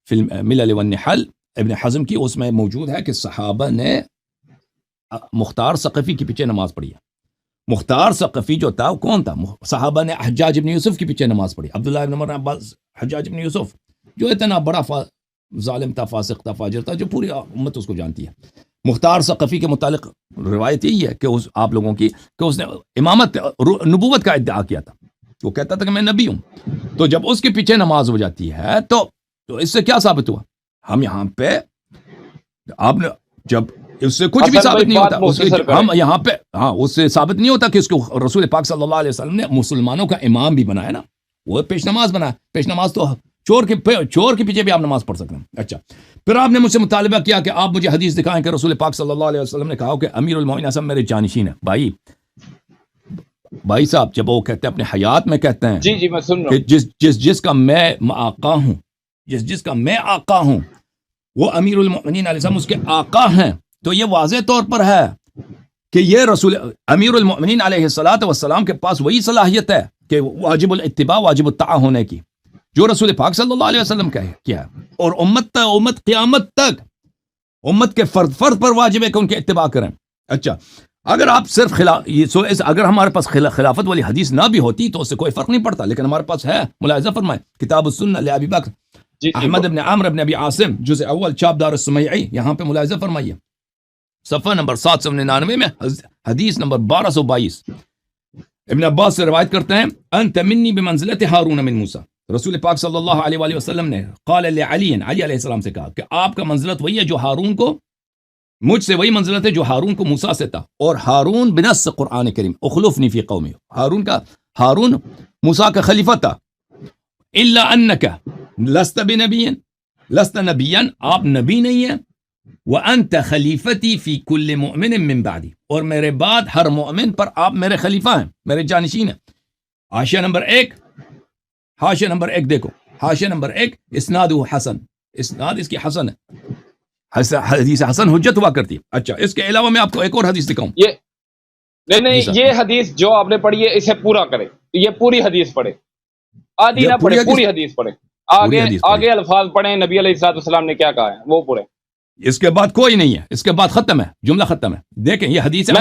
فی الملل والنحل ابن حزم کی، اس میں موجود ہے کہ صحابہ نے مختار ثقفی کے پیچھے نماز پڑھی ہے. مختار ثقفی جو تھا وہ کون تھا؟ صحابہ نے حجاج ابن یوسف کے پیچھے نماز پڑھی. عبداللہ ابن عمر عباس حجاج ابن یوسف جو اتنا بڑا ظالم تھا، فاسق تھا، فاجر تھا، جو پوری امت اس کو جانتی ہے. مختار ثقفی کے متعلق روایت یہی ہے کہ آپ لوگوں کی کہ اس نے امامت نبوت کا ادعا کیا تھا. وہ کہتا تھا کہ میں نبی ہوں. تو جب اس کے پیچھے نماز ہو جاتی ہے تو اس سے کیا ثابت ہوا؟ ہم یہاں پہ آپ نے جب اس سے کچھ بھی ثابت نہیں ہوتا، ہم یہاں پہ اس سے ثابت نہیں ہوتا کہ اس کو رسول پاک صلی اللہ علیہ وسلم نے مسلمانوں کا امام بھی بنایا نا، وہ پیش نماز بنایا. پیش نماز تو چور کے پیچھے بھی آپ نماز پڑھ سکتے ہیں. اچھا، پھر آپ نے مجھ سے مطالبہ کیا کہ آپ مجھے حدیث دکھائیں کہ رسول پاک صلی اللہ علیہ وسلم نے کہا کہ امیر المومنین اصلا میرے جانشین ہے. بھائی صاحب، جب وہ کہتے ہیں اپنے حیات میں کہتے ہیں جی میں سن رہا ہوں کہ جس کا میں آقا ہوں، جس کا میں آقا ہوں وہ امیر المومنین علیہ السلام اس کے آقا ہیں، تو یہ واضح طور پر ہے کہ یہ رسول امیر المومنین علیہ الصلوۃ والسلام کے پاس وہی صلاحیت ہے کہ واجب الاتباع واجب الطاعہ ہونے کی جو رسول پاک صلی اللہ علیہ وسلم کا ہے کیا ہے. اور امت قیامت تک امت کے فرد پر واجب ہے کہ ان کے اتباع کریں. اچھا، اگر آپ صرف اگر ہمارے پاس خلافت والی حدیث نہ بھی ہوتی تو اس سے کوئی فرق نہیں پڑتا، لیکن ہمارے پاس ہے. ملاحظہ فرمائیں کتاب السنہ لابی بکر احمد ابن عامر ابن ابی عاصم جزء اول چاپ دار السمیعی، یہاں پہ ملاحظہ فرمائیے صفحہ نمبر 799 میں حدیث نمبر 1222 ابن عباس سے روایت کرتے ہیں انت منی بمنزلت ہارون من موسیٰ. رسول پاک صلی اللہ علیہ وآلہ وسلم نے قال علی علیہ السلام سے کہا کہ آپ کا منزلت وہی ہے جو ہارون کو، مجھ سے وہی منزلت ہے جو ہارون کو موسیٰ سے تھا. اور ہارون بنص قرآن کریم اخلفنی فی قومی، ہارون موسیٰ کا خلیفہ تھا. الا انک لست بنبی، لست نبیا، آپ نبی نہیں ہیں. وانت خلیفتی فی کل مؤمن من بعدی، اور میرے بعد ہر مؤمن پر آپ میرے خلیفہ ہیں، میرے جانشین ہیں. حاشیہ نمبر ایک دیکھو، حاشیہ نمبر 1 اسناد حسن، اسناد اس کی حسن ہے، حدیث حسن حجت ہوا کرتی ہے. اچھا، اس کے علاوہ میں آپ کو ایک اور حدیث دکھاؤں. یہ حدیث جو آپ نے پڑھی ہے اسے پورا کرے، یہ پوری حدیث پڑھے، آدھی نہ پڑھے، پوری حدیث پڑھے. آگے الفاظ پڑھیں نبی علیہ الصلوۃ والسلام نے کیا کہا ہے وہ پورے. اس کے بعد کوئی نہیں ہے، اس کے بعد ختم ہے، جملہ ختم ہے. دیکھیں یہ حدیث میں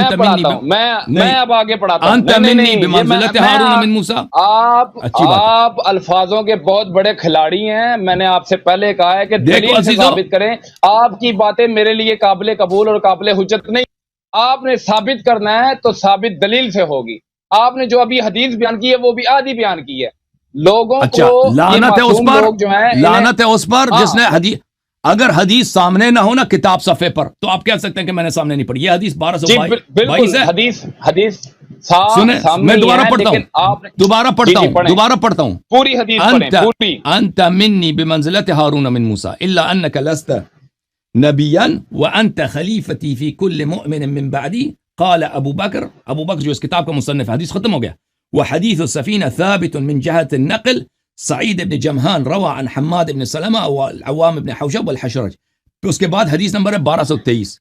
اب آگے پڑھاتا ہوں. انت منی بمنزلت ہارون من موسیٰ. آپ الفاظوں کے بہت بڑے کھلاڑی ہیں. میں نے آپ سے پہلے کہا ہے کہ دلیل سے ثابت کریں. آپ کی باتیں میرے لیے قابل قبول اور قابل حجت نہیں. آپ نے ثابت کرنا ہے تو ثابت دلیل سے ہوگی. آپ نے جو ابھی حدیث بیان کی ہے وہ بھی آدھی بیان کی ہے. لوگوں کو لعنت ہے اس پر جس نے حدیث، اگر حدیث سامنے نہ ہو نا کتاب صفحے پر تو آپ کہہ سکتے ہیں کہ میں نے سامنے نہیں پڑھی. یہ حدیث 1222 ہے. حدیث میں دوبارہ پڑھتا ہوں پوری حدیث پڑھیں. انت منی بمنزلت ہارون من موسیٰ الا انک لست نبیا وانت خلیفتی فی کل مؤمن من بعدی. قال ابو بکر جو اس کتاب کا مصنف، حدیث ختم ہو گیا. وحدیث السفینہ ثابت من جہت النقل. سعید ابن جمہان روا عن حماد ابن سلمہ والعوام ابن حوشب والحشرج. پھر اس کے بعد حدیث نمبر ہے 1223.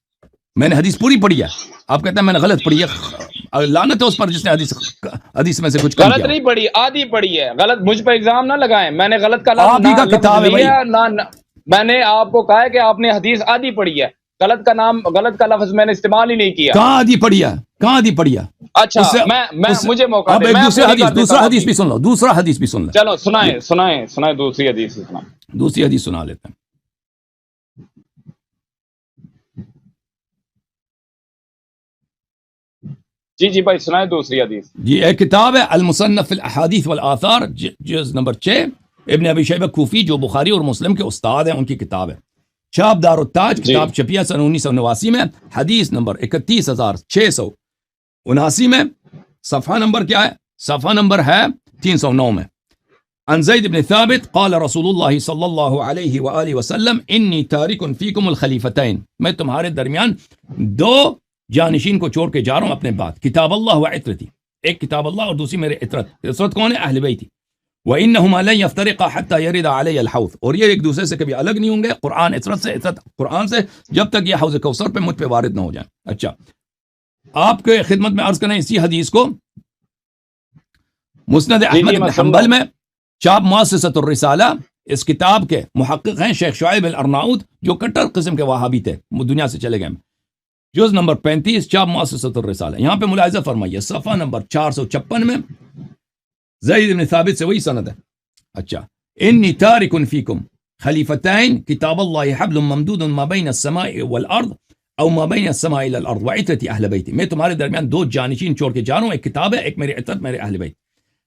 میں نے حدیث پوری پڑھی ہے، آپ کہتے ہیں میں نے غلط پڑھی ہے. لعنت ہے اس پر جس نے حدیث میں سے کچھ کم کیا. غلط نہیں پڑھی، آدھی پڑھی ہے. غلط مجھ پر الزام نہ لگائیں. میں نے غلط کا آپ ہی کا کتاب ہے بھائی. میں نے آپ کو کہا ہے کہ آپ نے حدیث آدھی پڑھی ہے. غلط کا لفظ میں نے استعمال ہی نہیں کیا. کہاں آدھی پڑھی ہے؟ اچھا، مجھے موقع اب ایک دوسرا حدیث بھی سن لو. چلو سنائیں دوسری حدیث سنا لیتے ہیں. جی بھائی سنائیں دوسری حدیث. جی ایک کتاب ہے المصنف فی الاحادیث والآثار، جز نمبر 6، ابن ابی شیبہ کوفی جو بخاری اور مسلم کے استاد ہیں ان کی کتاب ہے. چاپ دار التاج، کتاب چھپیا سن 1989 میں. حدیث نمبر 31679 میں. صفحہ نمبر کیا ہے؟ صفحہ نمبر ہے 309 میں. عن زید بن ثابت قال رسول اللہ صلی اللہ علیہ وآلہ وسلم انی تارک فیکم الخلیفتین. میں تمہارے درمیان 2 جانشین کو چھوڑ کے جا رہا ہوں اپنے بعد. کتاب اللہ و عطرتی، ایک کتاب اللہ اور دوسری میرے عطرت. عطرت کون ہے؟ اہل بیتی. وَإِنَّهُمَا لَن يَفْتَرِقَا حَتَّى يَرِدَ عَلَيَّ الْحَوْض. اور یہ ایک دوسرے سے کبھی الگ نہیں ہوں گے، قرآن عطرت سے، عطرت قرآن سے، جب تک یہ حوض کوثر پہ مجھ پہ وارد نہ ہو جائیں. اچھا، آپ کے خدمت میں عرض کریں اسی حدیث کو مسند جی احمد جی بن میں سن رہا حنبل ہوں. میں چاپ مؤسسۃ الرسالہ، اس کتاب کے محقق ہیں شیخ شعیب الارناؤط، جو کٹر قسم کے وہابی تھے، وہ دنیا سے چلے گئے. جز نمبر 35 چاپ مؤسسۃ الرسالہ. یہاں پہ ملاحظہ فرمائیے صفحہ نمبر 456 میں زید بن ثابت سے وہی سند ہے. اچھا، انی تارک فیکم خلیفتین کتاب اللہ حبل ممدود ما بین السماء والارض او ما بین السماء الى الارض وعترتی اہل بیتی. میں تمہارے درمیان دو جانشین چھوڑ کے جا رہا ہوں، ایک کتاب ہے، ایک میری عترت میرے اہل بیت.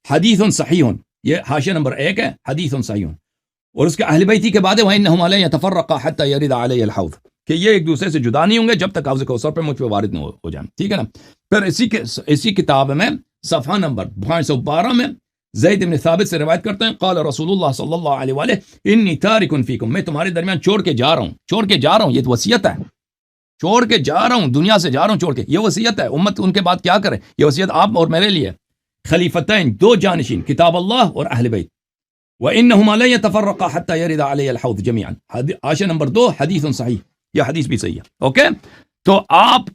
حدیث صحیح، یہ حاشیہ نمبر 1 ہے، حدیث صحیح. اور اس کے اہل بیتی کے بعد ہے وَإِنَّهُمَا لَن يَتَفَرَّقَا حَتَّى يَرِدَ عَلَيَّ الْحَوْض، کہ یہ ایک دوسرے سے جدا نہیں ہوں گے جب تک حوض کوثر پہ مجھ پہ وارد نہ ہو جائیں. ٹھیک ہے نا. پھر اسی کتاب میں صفحہ نمبر 512 میں زید بن ثابت سے روایت کرتے ہیں قال رسول اللہ صلی اللہ علیہ وآلہ انی تارک فیکم، میں تمہارے درمیان چھوڑ کے جا رہا ہوں. یہ تو وصیت ہے، چھوڑ کے جا رہا ہوں، دنیا سے جا رہا ہوں چھوڑ کے. یہ وصیت ہے، امت ان کے بعد کیا کرے؟ یہ وصیت آپ اور میرے لیے. خلیفتین، دو جانشین، کتاب اللہ اور اہل بیت. وَإِنَّهُمَا لَن يَتَفَرَّقَا حَتَّى يَرِدَ عَلَيَّ الْحَوْض جَمِيعًا. حاشیہ نمبر 2 حدیث صحیح، یہ حدیث بھی صحیح ہے. اوکے، تو آپ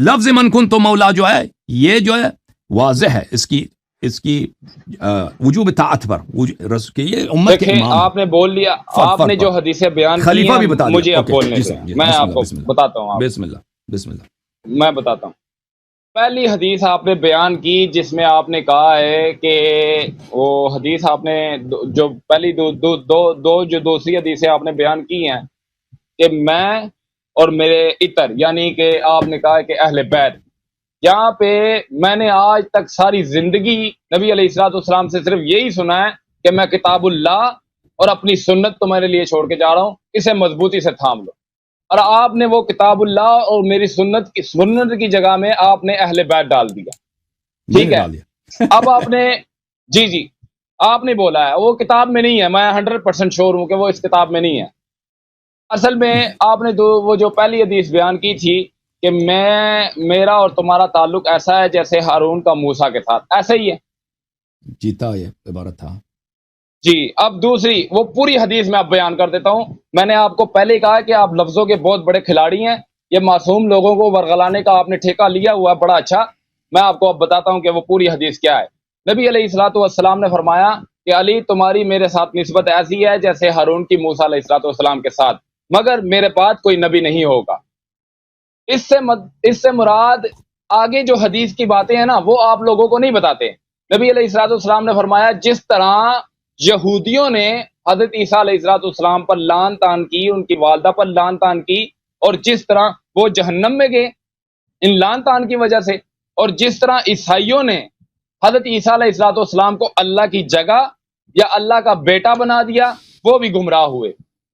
لفظ من کنت مولا جو ہے یہ جو ہے واضح ہے اس کی وجوب طاعت پر کہ یہ امت کے دیکھیں امام. آپ نے بول لیا، آپ نے جو حدیثیں بیان کی خلیفہ بھی ہیں بتا دیا. مجھے اب بولنے دیں، میں آپ کو بتاتا ہوں. بسم اللہ. میں بتاتا ہوں. پہلی حدیث آپ نے بیان کی جس میں آپ نے کہا ہے کہ وہ حدیث آپ نے جو پہلی جو دوسری حدیثیں آپ نے بیان کی ہیں کہ میں اور میرے عطر، یعنی کہ آپ نے کہا ہے کہ اہل بیت. یہاں پہ میں نے آج تک ساری زندگی نبی علیہ الصلوۃ والسلام سے صرف یہی سنا ہے کہ میں کتاب اللہ اور اپنی سنت تمہارے لیے چھوڑ کے جا رہا ہوں، اسے مضبوطی سے تھام لو. اور آپ نے وہ کتاب اللہ اور میری سنت کی جگہ میں آپ نے اہل بیت ڈال دیا. ٹھیک ہے. اب آپ نے جی آپ نے بولا ہے وہ کتاب میں نہیں ہے، میں 100% شور ہوں کہ وہ اس کتاب میں نہیں ہے. اصل میں آپ نے وہ جو پہلی حدیث بیان کی تھی کہ میرا اور تمہارا تعلق ایسا ہے جیسے ہارون کا موسیٰ کے ساتھ، ایسا ہی ہے. جیتا یہ عبارت تھا. جی، اب دوسری وہ پوری حدیث میں آپ بیان کر دیتا ہوں. میں نے آپ کو پہلے کہا کہ آپ لفظوں کے بہت بڑے کھلاڑی ہیں، یہ معصوم لوگوں کو ورغلانے کا آپ نے ٹھیکہ لیا ہوا ہے، بڑا اچھا. میں آپ کو اب بتاتا ہوں کہ وہ پوری حدیث کیا ہے. نبی علیہ الصلوۃ والسلام نے فرمایا کہ علی تمہاری میرے ساتھ نسبت ایسی ہے جیسے ہارون کی موسیٰ علیہ الصلوۃ والسلام کے ساتھ، مگر میرے بعد کوئی نبی نہیں ہوگا. اس سے مراد آگے جو حدیث کی باتیں ہیں نا وہ آپ لوگوں کو نہیں بتاتے. نبی علیہ الصلوۃ والسلام نے فرمایا جس طرح یہودیوں نے حضرت عیسیٰ علیہ الصلوۃ والسلام پر لعن طعن کی، ان کی والدہ پر لعن طعن کی، اور جس طرح وہ جہنم میں گئے ان لعن طعن کی وجہ سے، اور جس طرح عیسائیوں نے حضرت عیسیٰ علیہ الصلوۃ والسلام کو اللہ کی جگہ یا اللہ کا بیٹا بنا دیا، وہ بھی گمراہ ہوئے.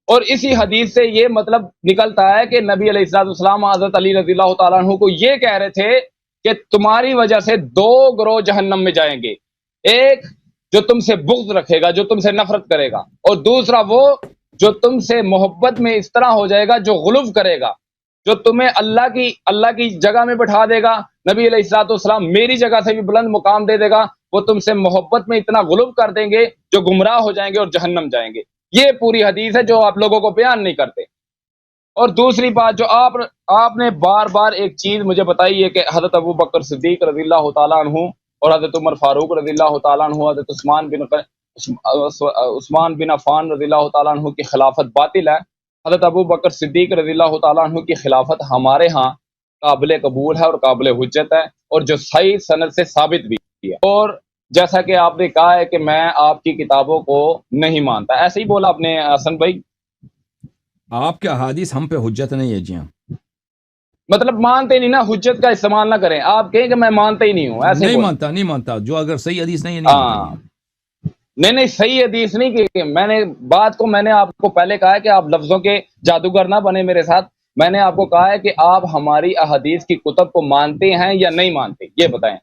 اور اسی حدیث سے یہ مطلب نکلتا ہے کہ نبی علیہ الصلوۃ والسلام حضرت علی رضی اللہ تعالیٰ عنہ کو یہ کہہ رہے تھے کہ تمہاری وجہ سے دو گروہ جہنم میں جائیں گے، ایک جو تم سے بغض رکھے گا، جو تم سے نفرت کرے گا، اور دوسرا وہ جو تم سے محبت میں اس طرح ہو جائے گا، جو غلو کرے گا، جو تمہیں اللہ کی جگہ میں بٹھا دے گا. نبی علیہ الصلوۃ والسلام میری جگہ سے بھی بلند مقام دے دے گا، وہ تم سے محبت میں اتنا غلو کر دیں گے جو گمراہ ہو جائیں گے اور جہنم جائیں گے. یہ پوری حدیث ہے جو آپ لوگوں کو بیان نہیں کرتے. اور دوسری بات جو آپ نے بار بار ایک چیز مجھے بتائی ہے کہ حضرت ابو بکر صدیق رضی اللہ تعالیٰ عنہ اور حضرت عمر فاروق رضی اللہ تعالیٰ عنہ، حضرت عثمان بن عفان رضی اللہ تعالیٰ عنہ کی خلافت باطل ہے. حضرت ابو بکر صدیق رضی اللہ تعالیٰ عنہ کی خلافت ہمارے ہاں قابل قبول ہے اور قابل حجت ہے، اور جو صحیح سند سے ثابت بھی ہے. اور جیسا کہ آپ نے کہا ہے کہ میں آپ کی کتابوں کو نہیں مانتا، ایسے ہی بولا آپ نے حسن بھائی. آپ کے احادیث ہم پہ حجت نہیں ہے. جی ہاں، مطلب مانتے نہیں نا، حجت کا استعمال نہ کریں. آپ کہیں کہ میں مانتا ہی نہیں ہوں، ایسے نہیں مانتا جو اگر صحیح حدیث نہیں ہے نہیں صحیح حدیث نہیں کہ میں نے آپ کو پہلے کہا ہے کہ آپ لفظوں کے جادوگر نہ بنے میرے ساتھ. میں نے آپ کو کہا ہے کہ آپ ہماری احادیث کی کتب کو مانتے ہیں یا نہیں مانتے، یہ بتائیں.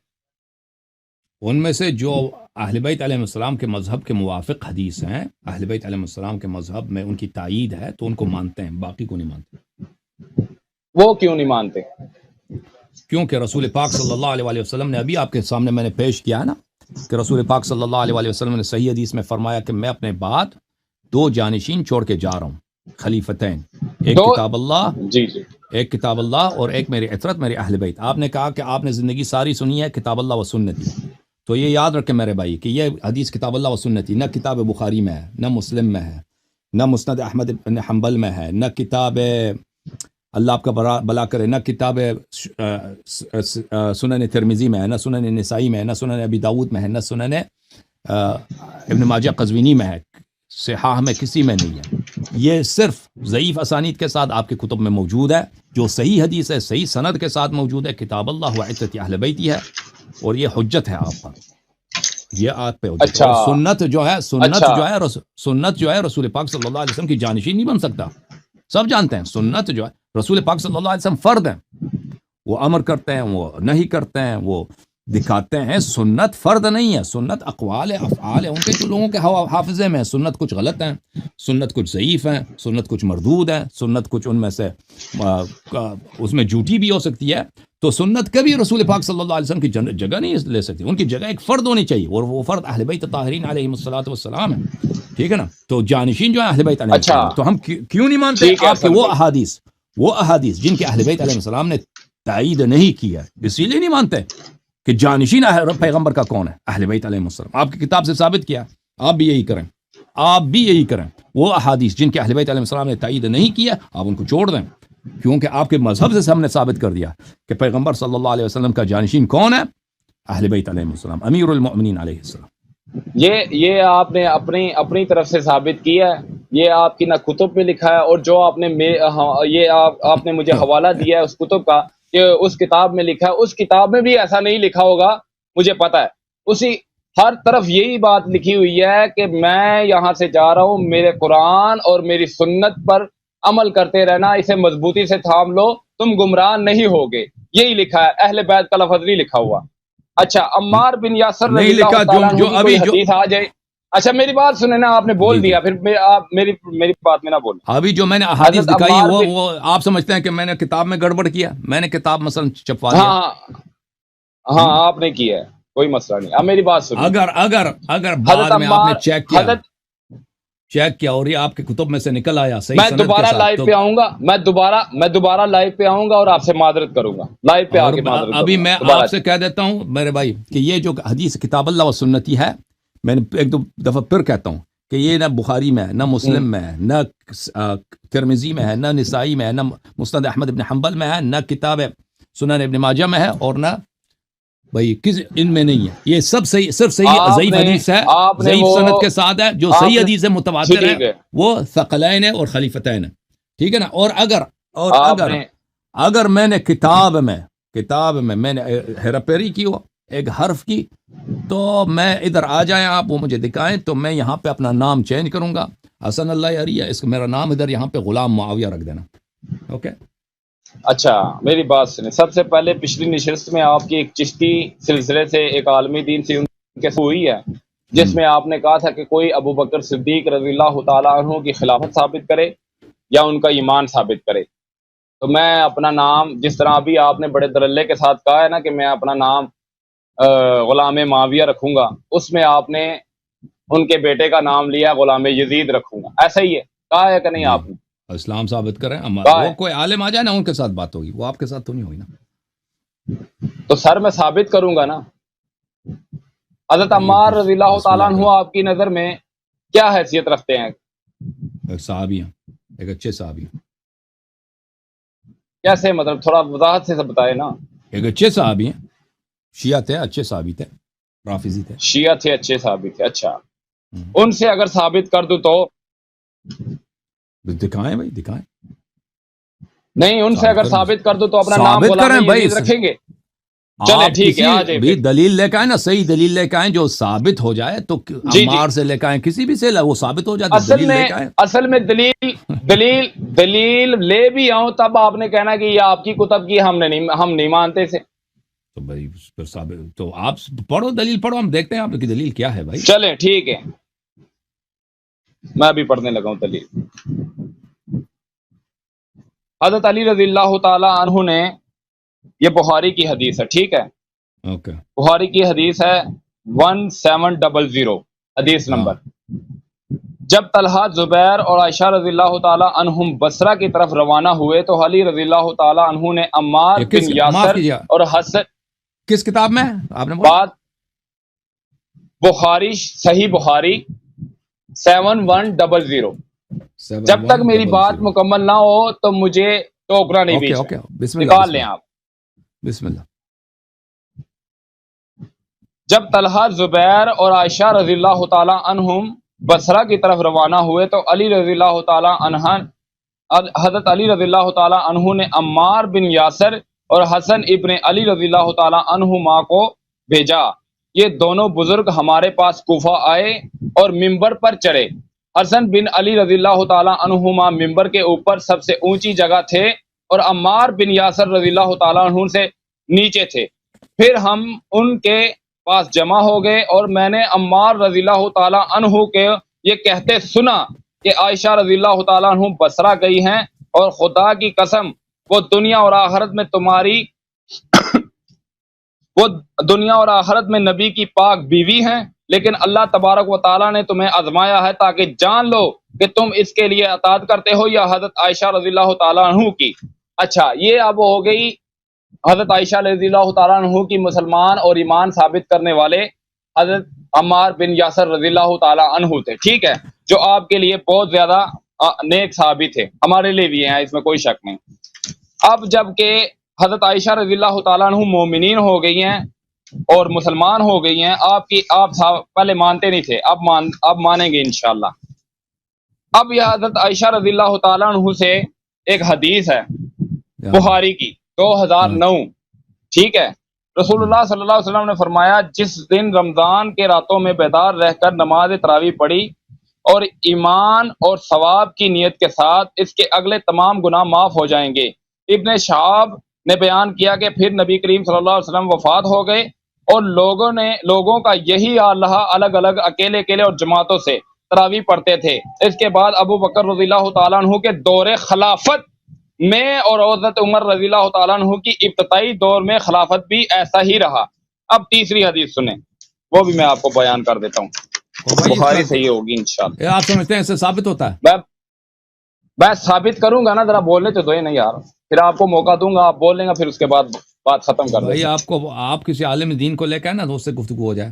ان میں سے جو اہل بیت علیہ السلام کے مذہب کے موافق حدیث ہیں، اہل بیت علیہ السلام کے مذہب میں ان کی تائید ہے تو ان کو مانتے ہیں، باقی کو نہیں مانتے. وہ کیوں نہیں مانتے؟ کیونکہ رسول پاک صلی اللہ علیہ وسلم نے ابھی آپ کے سامنے میں نے پیش کیا ہے نا کہ رسول پاک صلی اللہ علیہ وسلم نے صحیح حدیث میں فرمایا کہ میں اپنے بعد دو جانشین چھوڑ کے جا رہا ہوں، خلیفتین، ایک کتاب اللہ جی ایک کتاب اللہ اور ایک میری عطرت میرے اہل بیت. آپ نے کہا کہ آپ نے زندگی ساری سنی ہے کتاب اللہ و سنتی، تو یہ یاد رکھیں میرے بھائی کہ یہ حدیث کتاب اللہ و سنتی نہ کتاب بخاری میں ہے، نہ مسلم میں ہے، نہ مسند احمد بن حنبل میں ہے، نہ کتاب اللہ آپ کا بلا کرے، نہ کتاب سنن ترمذی میں ہے، نہ سنن نسائی میں ہے، نہ سنن ابی داود میں ہے، نہ سنن ابن ماجہ قزوینی میں ہے، صحاح میں کسی میں نہیں ہے. یہ صرف ضعیف اسانید کے ساتھ آپ کے کتب میں موجود ہے. جو صحیح حدیث ہے صحیح سند کے ساتھ موجود ہے کتاب اللہ و عترت اہل بیتی ہے، اور یہ حجت ہے آپ پر، یہ آپ پہ حجت. اچھا اور سنت جو ہے اچھا سنت جو ہے رسول پاک صلی اللہ علیہ وسلم کی جانشین نہیں بن سکتا. سب جانتے ہیں سنت جو ہے رسول پاک صلی اللہ علیہ وسلم فرد ہیں، وہ امر کرتے ہیں، وہ نہیں کرتے ہیں، وہ دکھاتے ہیں. سنت فرد نہیں ہے، سنت اقوال ہے، افعال ہے، ان کے جو لوگوں کے حافظے میں ہے. سنت کچھ غلط ہیں، سنت کچھ ضعیف ہیں، سنت کچھ مردود ہے، سنت کچھ ان میں سے اس میں جھوٹی بھی ہو سکتی ہے. تو سنت کبھی رسول پاک صلی اللہ علیہ وسلم کی جگہ نہیں لے سکتی. ان کی جگہ ایک فرد ہونی چاہیے، اور وہ فرد اہل بیت طاہرین علیہم الصلوۃ والسلام ہے. ٹھیک ہے نا؟ تو جانشین جو ہے اہل بیت علیہ السلام. اچھا تو ہم کیوں نہیں مانتے ٹھیک ہے آپ کے حسن وہ احادیث جن کے اہل بیت علیہ السلام نے تائید نہیں کیا، اسی لیے نہیں مانتے کہ جانشین پیغمبر کا کون ہے؟ اہل بیت علیہ السلام. آپ کی کتاب سے ثابت کیا، آپ بھی یہی کریں، آپ بھی یہی کریں. وہ احادیث جن کے اہل بیت علیہ السلام نے تائید نہیں کیا آپ ان کو چھوڑ دیں، کیونکہ آپ کے مذہب سے ہم نے ثابت کر دیا کہ پیغمبر صلی اللہ علیہ وسلم کا جانشین کون ہے؟ اہل بیت علیہ السلام، امیر المؤمنین علیہ السلام. یہ آپ نے اپنی طرف سے ثابت کیا ہے، یہ آپ کی نہ کتب میں لکھا ہے، اور جو آپ نے یہ آپ نے مجھے حوالہ دیا ہے اس کتب کا کہ اس کتاب میں لکھا ہے، اس کتاب میں بھی ایسا نہیں لکھا ہوگا، مجھے پتا ہے. اسی ہر طرف یہی بات لکھی ہوئی ہے کہ میں یہاں سے جا رہا ہوں، میرے قرآن اور میری سنت پر عمل کرتے رہنا، اسے مضبوطی سے تھام لو، تم گمراہ نہیں ہوگے. یہی لکھا ہے، اہل بیت کا لفظ نہیں لکھا ہوا. اچھا عمار بن یاسر نہیں رضی اللہ لکھا تعالیٰ عنہ جو کی ابھی کوئی حدیث آ جائے. اچھا میری بات سنیں نا، آپ نے بول جی دیا، پھر آپ میری بات میں نہ بولیں. ابھی جو میں نے احادیث حضرت دکھائی عمار ہیں بن وہ آپ سمجھتے ہیں کہ میں نے کتاب میں گڑبڑ کیا؟ میں نے کتاب مثلا چھپوا ہاں دیا. ہاں ہاں آپ نے کیا ہے، کوئی مسئلہ نہیں. اب میری بات سنیں. اگر حضرت بعد میں آپ نے عمار حضرت چیک کیا اور یہ آپ کے کتب میں سے نکل آیا صحیح میں سند کے دوبارہ ساتھ، لائیو تو پہ آؤں گا، میں دوبارہ لائیو پہ آؤں گا اور آپ سے معذرت کروں گا، لائیو پہ آ اور کے معذرت ابھی کروں گا میں دوبارہ. آپ سے کہہ دیتا ہوں میرے بھائی کہ یہ جو حدیث کتاب اللہ و سنتی ہے، میں نے ایک دو دفعہ پھر کہتا ہوں کہ یہ نہ بخاری میں ہے، نہ مسلم میں ہے، نہ ترمذی میں ہے، نہ نسائی میں ہے، نہ مسند احمد بن حنبل میں ہے، نہ کتاب سنن ابن ماجہ میں ہے، اور نہ بھائی ان میں نہیں ہے. یہ سب صحیح، صرف صحیح ضعیف حدیث ہے، آپ نے ضعیف وہ سند کے ساتھ ہے. جو آپ صحیح نے حدیث ہے متواتر ہے، ٹھیک ہے وہ ثقلین ہے اور خلیفتین ہے. ٹھیک ہے نا؟ اور آپ نے اگر میں نے کتاب میں میں نے ہیرا پھیری کی ہو ایک حرف کی، تو میں ادھر آ جائیں آپ، وہ مجھے دکھائیں، تو میں یہاں پہ اپنا نام چینج کروں گا. حسن اللہ یاری ہے، اس کو میرا نام ادھر یہاں پہ غلام معاویہ رکھ دینا. اوکے؟ اچھا میری بات سنیں. سب سے پہلے پچھلی نشست میں آپ کی ایک چشتی سلسلے سے ایک عالمی دین سے ان کے ہوئی ہے، جس میں آپ نے کہا تھا کہ کوئی ابو بکر صدیق رضی اللہ تعالیٰ عنہ کی خلافت ثابت کرے یا ان کا ایمان ثابت کرے. تو میں اپنا نام، جس طرح ابھی آپ نے بڑے درلے کے ساتھ کہا ہے نا کہ میں اپنا نام غلام معاویہ رکھوں گا، اس میں آپ نے ان کے بیٹے کا نام لیا غلام یزید رکھوں گا، ایسا ہی ہے کہا ہے کہ نہیں؟ جی، آپ نے اسلام ثابت کریں. کہا وہ ہے. کوئی عالم آ جائے نا، ان کے ساتھ بات ہوگی، وہ آپ کے ساتھ تو نہیں ہوئی نا. تو سر میں ثابت کروں گا نا. حضرت عمار رضی اللہ بسم تعالیٰ اللہ عنہ کریں. آپ کی نظر میں کیا حیثیت رکھتے ہیں؟ ایک صحابی ہیں، ایک اچھے صحابی ہیں. کیسے، مطلب تھوڑا وضاحت سے بتائے نا. ایک اچھے صحابی ہیں، شیعہ تھے، اچھے صحابی تھے، رافضی تھے. شیعہ تھے، اچھے ثابت تھے. اچھا ان سے اگر ثابت کر دوں تو دکھائیں بھائی، دکھائیں. نہیں، ان سے اگر ثابت کر دوں تو اپنا نام ثابت غلام کریں بھائی. یزید رکھیں گے؟ چلیں آپ ٹھیک ہے، کسی آ جائیں بھی پھر. دلیل لے کے آئیں نا، صحیح دلیل لے کے آئیں جو ثابت ہو جائے. تو جی عمار سے لے کے آئیں، کسی بھی سے وہ ثابت ہو جائے تو دلیل لے کے آئیں. اصل میں دلیل لے بھی آؤں تب آپ نے کہنا کہ یہ آپ کی کتب کی، ہم نہیں مانتے سے. تو بھائی پھر ثابت، تو آپ پڑھو، دلیل پڑھو، ہم دیکھتے ہیں آپ کی دلیل کیا ہے بھائی. چلیں ٹھیک ہے، میں ابھی پڑھنے لگا ہوں دلیل. حضرت علی رضی اللہ تعالی عنہ نے، یہ بخاری کی حدیث ہے، ٹھیک ہے، اوکے. بخاری کی حدیث ہے 1700 حدیث ہاں نمبر. جب طلحہ زبیر اور عائشہ رضی اللہ تعالی عنہم بصرہ کی طرف روانہ ہوئے تو علی رضی اللہ تعالی عنہ نے عمار بن معاف یاسر کیجیے، اور حسن کس کتاب میں آپ نے بولا؟ بات بخاری، صحیح بخاری 7100. جب تک میری بات مکمل نہ ہو تو مجھے ٹوکنا نہیں، بیچ اوکے، بسم اللہ، نکال لیں آپ. بسم اللہ. جب طلحہ زبیر اور عائشہ رضی اللہ تعالی عنہم بصرہ کی طرف روانہ ہوئے تو علی رضی اللہ تعالی عنہ حضرت علی رضی اللہ تعالی عنہ نے عمار بن یاسر اور حسن ابن علی رضی اللہ تعالی عنہما کو بھیجا. یہ دونوں بزرگ ہمارے پاس کوفہ آئے اور ممبر پر چڑھے. حسن بن علی رضی اللہ تعالی عنہما ممبر کے اوپر سب سے اونچی جگہ تھے اور عمار بن یاسر رضی اللہ تعالی عنہ سے نیچے تھے. پھر ہم ان کے پاس جمع ہو گئے اور میں نے عمار رضی اللہ تعالی عنہ کے یہ کہتے سنا کہ عائشہ رضی اللہ تعالی عنہ بصرہ گئی ہیں اور خدا کی قسم وہ دنیا اور آخرت میں نبی کی پاک بیوی ہیں، لیکن اللہ تبارک و تعالی نے تمہیں آزمایا ہے تاکہ جان لو کہ تم اس کے لیے اطاعت کرتے ہو یا حضرت عائشہ رضی اللہ تعالی عنہ کی. اچھا، یہ اب ہو گئی حضرت عائشہ رضی اللہ تعالیٰ عنہ کی مسلمان اور ایمان ثابت کرنے والے حضرت عمار بن یاسر رضی اللہ تعالیٰ عنہ تھے، ٹھیک ہے، جو آپ کے لیے بہت زیادہ نیک صحابی تھے، ہمارے لیے بھی ہیں، اس میں کوئی شک نہیں. اب جب کہ حضرت عائشہ رضی اللہ تعالیٰ عنہ مومنین ہو گئی ہیں اور مسلمان ہو گئی ہیں، آپ پہلے مانتے نہیں تھے، اب مانیں گے انشاءاللہ. اب یہ حضرت عائشہ رضی اللہ تعالیٰ عنہ سے ایک حدیث ہے بخاری کی 2009، ٹھیک ہے. رسول اللہ صلی اللہ علیہ وسلم نے فرمایا جس دن رمضان کے راتوں میں بیدار رہ کر نماز تراویح پڑھی اور ایمان اور ثواب کی نیت کے ساتھ اس کے اگلے تمام گناہ معاف ہو جائیں گے. ابن شہاب نے بیان کیا کہ پھر نبی کریم صلی اللہ علیہ وسلم وفات ہو گئے اور لوگوں کا یہی حال رہا، الگ الگ اکیلے اور جماعتوں سے تراویح پڑھتے تھے. اس کے بعد ابو بکر رضی اللہ تعالیٰ عنہ کے دور خلافت میں اور حضرت عمر رضی اللہ تعالیٰ عنہ کی ابتدائی دور میں خلافت بھی ایسا ہی رہا. اب تیسری حدیث سنیں، وہ بھی میں آپ کو بیان کر دیتا ہوں، بخاری صحیح ہوگی انشاءاللہ. آپ سمجھتے ہیں اس سے ثابت ہوتا ہے؟ میں ثابت کروں گا نا، ذرا بولنے تو دو ہی نہیں یار، پھر آپ کو موقع دوں گا، آپ بول لیں گا، پھر اس کے بعد بات ختم کر دیں. بھائی آپ کسی عالم دین کو لے کے نا تو اس سے گفتگو ہو جائے.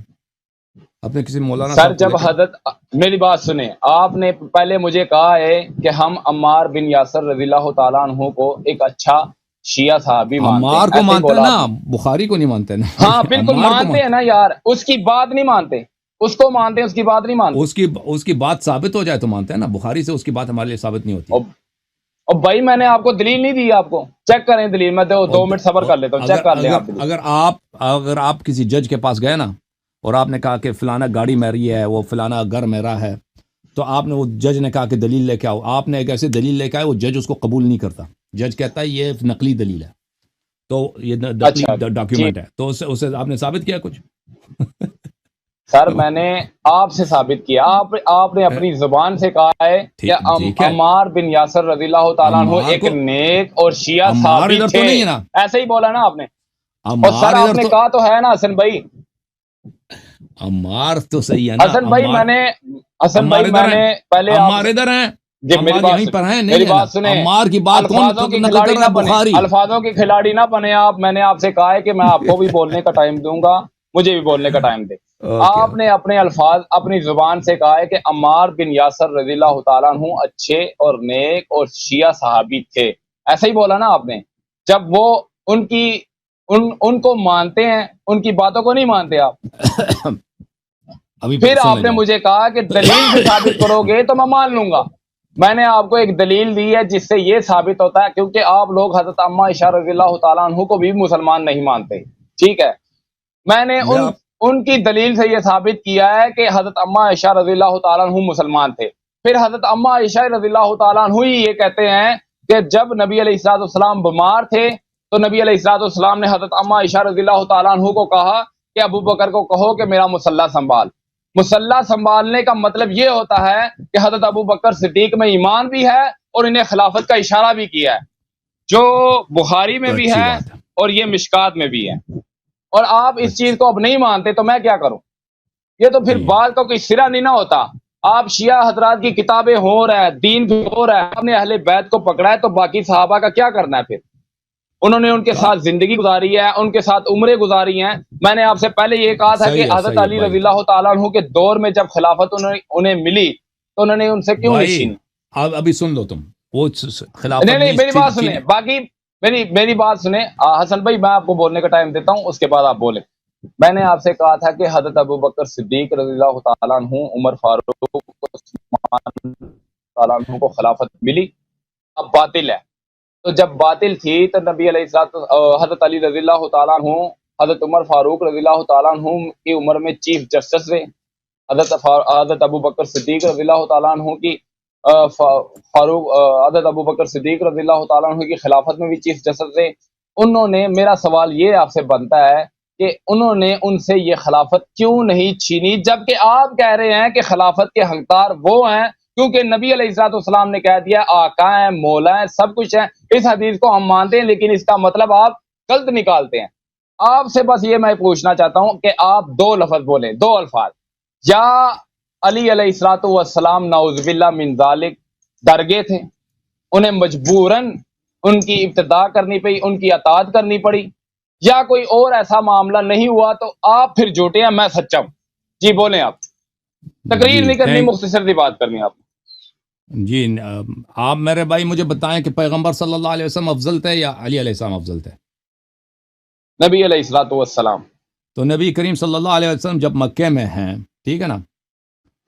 اپنے کسی مولانا سر جب حضرت، میری بات سنیں، آپ نے پہلے مجھے کہا ہے کہ ہم عمار بن یاسر رضی اللہ تعالیٰ عنہ کو ایک اچھا شیعہ صحابی مانتے ہیں. عمار کو مانتے ہیں نا، بخاری کو نہیں مانتے نا. ہاں بالکل مانتے ہیں نا یار، اس کی بات نہیں مانتے، اس کو مانتے ہیں، اس کی بات نہیں مانتے. اس کی بات ثابت ہو جائے تو مانتے ہیں نا. بخاری سے اس کی بات ہمارے لیے ثابت نہیں ہوتی. اور بھائی میں نے آپ کو دلیل نہیں دی، آپ کو چیک کریں دلیل. میں 2 منٹ صبر کر لیتا ہوں، چیک کر لیں آپ. اگر آپ کسی جج کے پاس گئے نا اور آپ نے کہا کہ فلانا گاڑی میری ہے، وہ فلانا گھر میرا ہے، تو آپ نے، وہ جج نے کہا کہ دلیل لے کے آؤ، آپ نے ایک ایسے دلیل لے کے آئے، وہ جج اس کو قبول نہیں کرتا. جج کہتا ہے یہ نقلی دلیل ہے، تو یہ نقلی ڈاکیومنٹ ہے، تو اسے آپ نے ثابت کیا کچھ؟ سر میں نے آپ سے ثابت کیا، آپ نے اپنی زبان سے کہا ہے کہ عمار بن یاسر رضی اللہ تعالیٰ عنہ ایک نیک اور شیعہ صحابی تھے، ایسے ہی بولا نا آپ نے. اور سر آپ نے کہا تو ہے نا حسن بھائی، عمار تو صحیح ہے نا. حسن بھائی میں نے پہلے عمار ادھر ہیں، میری بات سنیں، عمار کی بات الفاظوں کے کھلاڑی نہ بنے آپ. میں نے آپ سے کہا ہے کہ میں آپ کو بھی بولنے کا ٹائم دوں گا، مجھے بھی بولنے کا ٹائم دے. آپ نے اپنے الفاظ اپنی زبان سے کہا ہے کہ عمار بن یاسر رضی اللہ تعالیٰ عنہ اچھے اور نیک اور شیعہ صحابی تھے، ایسا ہی بولا نا آپ نے. جب وہ ان کو مانتے ہیں، ان کی باتوں کو نہیں مانتے آپ. پھر آپ نے مجھے کہا کہ دلیل سے ثابت کرو گے تو میں مان لوں گا. میں نے آپ کو ایک دلیل دی ہے جس سے یہ ثابت ہوتا ہے، کیونکہ آپ لوگ حضرت عمہ عائشہ رضی اللہ تعالیٰ عنہ کو بھی مسلمان نہیں مانتے، ٹھیک ہے. میں نے ان کی دلیل سے یہ ثابت کیا ہے کہ حضرت عمہ عائشہ رضی اللہ تعالیٰ عنہ مسلمان تھے. پھر حضرت عمہ عائشہ رضی اللہ تعالیٰ عنہ ہی یہ کہتے ہیں کہ جب نبی علیہ الصلوۃ والسلام بیمار تھے تو نبی علیہ الصلوۃ والسلام نے حضرت عمہ عائشہ رضی اللہ تعالیٰ عنہ کو کہا کہ ابو بکر کو کہو کہ میرا مصلی سنبھال. مصلی سنبھالنے کا مطلب یہ ہوتا ہے کہ حضرت ابو بکر صدیق میں ایمان بھی ہے اور انہیں خلافت کا اشارہ بھی کیا ہے، جو بخاری میں بھی ہے اور یہ مشکات میں بھی ہے. اور آپ اس چیز کو اب نہیں مانتے تو میں کیا کروں؟ یہ تو پھر بات کا کوئی سرا نہیں نہ ہوتا. آپ شیعہ حضرات کی کتابیں ہو رہا ہے، دین بھی ہو رہا ہے، آپ نے اہل بیت کو پکڑا ہے، تو باقی صحابہ کا کیا کرنا ہے پھر؟ انہوں نے ان کے ساتھ زندگی گزاری ہے، ان کے ساتھ عمریں گزاری ہیں. میں نے آپ سے پہلے یہ کہا تھا کہ صحیح ہے حضرت صحیح ہے علی بھائی. رضی اللہ تعالیٰ عنہ کے دور میں جب خلافت انہیں ملی تو انہوں نے ان سے کیوں نہیں بھائی چھینی؟ آپ ابھی سن لو تم، وہ خلافت نہیں نہیں میری بات سنیں، چینی. باقی میری بات سنیں. حسن بھائی میں آپ کو بولنے کا ٹائم دیتا ہوں، اس کے بعد آپ بولیں. میں نے آپ سے کہا تھا کہ حضرت ابوبکر صدیق رضی اللہ تعالیٰ عنہ، عمر فاروق، عثمان تعالیٰ عنہ کو خلافت ملی، اب باطل ہے. تو جب باطل تھی تو نبی علیہ الصلوۃ حضرت علی رضی اللہ تعالیٰ عنہ، حضرت عمر فاروق رضی اللہ تعالیٰ عنہ کی عمر میں چیف جسٹس رہے. حضرت ابوبکر صدیق رضی اللہ تعالیٰ عنہ کی حضرت ابوبکر صدیق رضی اللہ تعالیٰ عنہ کی خلافت میں بھی چیف جسٹس رہے. انہوں نے، میرا سوال یہ آپ سے بنتا ہے کہ انہوں نے ان سے یہ خلافت کیوں نہیں چھینی، جبکہ آپ کہہ رہے ہیں کہ خلافت کے حقدار وہ ہیں کیونکہ نبی علیہ الصلوۃ والسلام نے کہہ دیا آقا ہیں، مولا ہیں، سب کچھ ہیں. اس حدیث کو ہم مانتے ہیں، لیکن اس کا مطلب آپ غلط نکالتے ہیں. آپ سے بس یہ میں پوچھنا چاہتا ہوں کہ آپ دو لفظ بولیں، دو الفاظ. یا علی علیہ الصلوۃ والسلام نعوذ باللہ من ذالک ڈر گئے تھے، انہیں مجبوراً ان کی ابتداء کرنی پڑی، ان کی اطاعت کرنی پڑی، یا کوئی اور ایسا معاملہ نہیں ہوا تو آپ پھر جھوٹے ہیں، میں سچا ہوں. جی بولیں. آپ تقریر جی نہیں کرنی، تھینک مختصر سی بات کرنی. آپ جی آپ میرے بھائی مجھے بتائیں کہ پیغمبر صلی اللہ علیہ وسلم افضل تھے یا علی علیہ السلام افضل تھے؟ نبی علیہ الصلوۃ والسلام. تو نبی کریم صلی اللہ علیہ وسلم جب مکے میں ہیں، ٹھیک ہے نا،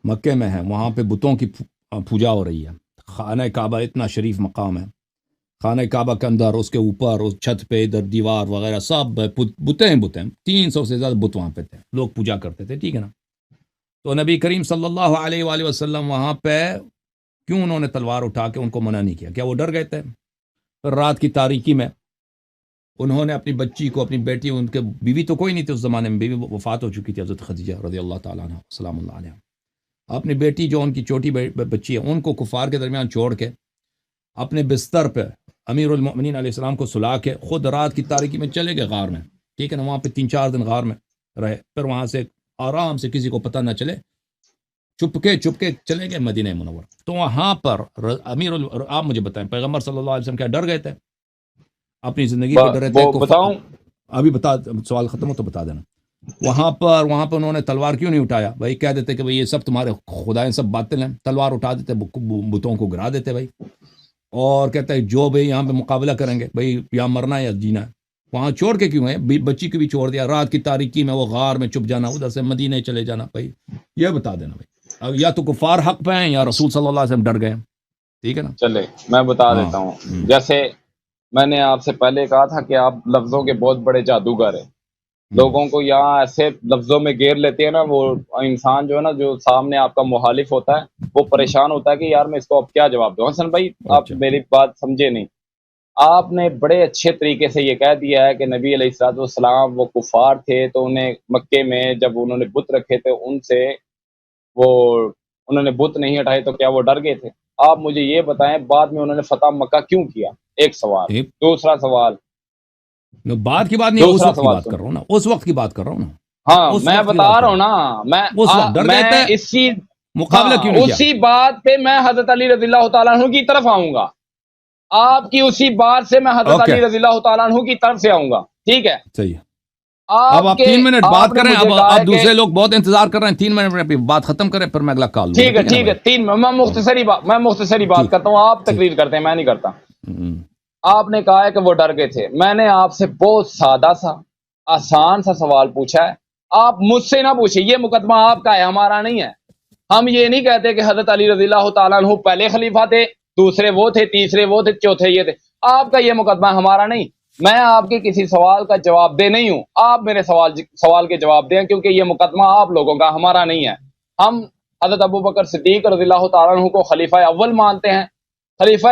مکے میں ہیں، وہاں پہ بتوں کی پوجا ہو رہی ہے. خانہ کعبہ اتنا شریف مقام ہے، خانہ کعبہ کے اندر، اس کے اوپر، اس چھت پہ، ادھر دیوار وغیرہ سب بتیں 300 سے زیادہ بت وہاں پہ تھے، لوگ پوجا کرتے تھے، ٹھیک ہے نا. تو نبی کریم صلی اللہ علیہ وآلہ وسلم وہاں پہ کیوں انہوں نے تلوار اٹھا کے ان کو منع نہیں کیا؟ کیا وہ ڈر گئے تھے؟ پھر رات کی تاریکی میں انہوں نے اپنی بچی کو، اپنی بیٹی، ان کے بیوی تو کوئی نہیں تھی اس زمانے میں، بیوی وفات ہو چکی تھی، حضرت خدیجہ رضی اللہ تعالیٰ عنہ سلام اللہ علیہ. اپنی بیٹی جو ان کی چھوٹی بچی ہے، ان کو کفار کے درمیان چھوڑ کے اپنے بستر پہ امیر المؤمنین علیہ السلام کو سلا کے خود رات کی تاریکی میں چلے گئے غار میں، ٹھیک ہے نا. وہاں پہ 3-4 دن غار میں رہے، پھر وہاں سے آرام سے کسی کو پتہ نہ چلے چپ کے چلے گئے مدینہ منور. تو وہاں پر آپ مجھے بتائیں پیغمبر صلی اللہ علیہ وسلم کیا ڈر گئے تھے؟ اپنی زندگی پہ ڈر رہے تھے؟ بتاؤں؟ ابھی بتا، سوال ختم ہو تو بتا دینا. وہاں پر انہوں نے تلوار کیوں نہیں اٹھایا؟ بھائی کہہ دیتے کہ بھئی یہ سب تمہارے خدائیں سب باطل ہیں، تلوار اٹھا دیتے، بتوں کو گرا دیتے بھائی، اور کہتے ہیں جو بھئی یہاں پہ مقابلہ کریں گے، بھئی یا مرنا ہے یا جینا ہے. وہاں چھوڑ کے کیوں ہے؟ بچی کو بھی چھوڑ دیا، رات کی تاریکی میں وہ غار میں چھپ جانا، ادھر سے مدینے چلے جانا. بھائی یہ بتا دینا بھائی، اب یا تو کفار حق پہ ہیں یا رسول صلی اللہ علیہ وسلم ڈر گئے، ٹھیک ہے نا. چلے میں بتا ہاں دیتا ہوں. جیسے میں نے آپ سے پہلے کہا تھا کہ آپ لفظوں کے بہت بڑے جادوگر ہیں. لوگوں کو یہاں ایسے لفظوں میں گھیر لیتے ہیں نا، وہ انسان جو ہے نا، جو سامنے آپ کا مخالف ہوتا ہے، وہ پریشان ہوتا ہے کہ یار میں اس کو اب کیا جواب دوں. حسن بھائی آپ اچھا میری بات سمجھے نہیں. آپ نے بڑے اچھے طریقے سے یہ کہہ دیا ہے کہ نبی علیہ الصلوۃ والسلام وہ کفار تھے، تو انہیں مکے میں جب انہوں نے بت رکھے تھے، ان سے وہ انہوں نے بت نہیں ہٹائے تو کیا وہ ڈر گئے تھے؟ آپ مجھے یہ بتائیں بعد میں انہوں نے فتح مکہ کیوں کیا؟ ایک سوال. ٹھیک. دوسرا سوال، بات کی بات نہیں، اس دوسرا وقت کی سوال بات سن. کر رہا ہوں نا، اس وقت کی بات کر رہا ہوں نا، ہاں اس میں وقت کی بتا بات کر رہا رہا ہوں نا، ہوں. اس وقت ڈر گئے میں تھے، اسی مقابلہ کیوں نہیں کیا؟ اسی بات پہ میں حضرت علی رضی اللہ تعالیٰ عنہ کی طرف آؤں گا. آپ کی اسی بات سے میں حضرت اوکے علی رضی اللہ تعالیٰ عنہ کی طرف سے آؤں گا. ٹھیک ہے. صحیح ہے. اب آپ 3 منٹ بات آپ نے کریں، مجھے اب کہا ہے اب کہ دوسرے لوگ بہت انتظار کر رہے ہیں. 3 منٹ میں بات ختم کریں، پھر میں اگلا کال لوں گا، ٹھیک ہے ٹھیک ہے نا ٹھیک ہے. بھائی؟ 3 میں مختصری بات ٹھیک کرتا ہوں، آپ ٹھیک. تقریر کرتے ہیں، میں نہیں کرتا. ہم، آپ نے کہا ہے کہ وہ ڈر گئے تھے. میں نے آپ سے بہت سادہ سا آسان سا سوال پوچھا ہے، آپ مجھ سے نہ پوچھیں. یہ مقدمہ آپ کا ہے، ہمارا نہیں ہے. ہم یہ نہیں کہتے کہ حضرت علی رضی اللہ تعالیٰ عنہ پہلے خلیفہ تھے، دوسرے وہ تھے، تیسرے وہ تھے، چوتھے یہ تھے. آپ کا یہ مقدمہ ہے، ہمارا نہیں. میں آپ کے کسی سوال کا جواب دے نہیں ہوں، آپ میرے سوال کے جواب دیں، کیونکہ یہ مقدمہ آپ لوگوں کا، ہمارا نہیں ہے. ہم حضرت ابوبکر صدیق رضی اللہ تعالیٰ عنہ کو خلیفہ اول مانتے ہیں. خلیفہ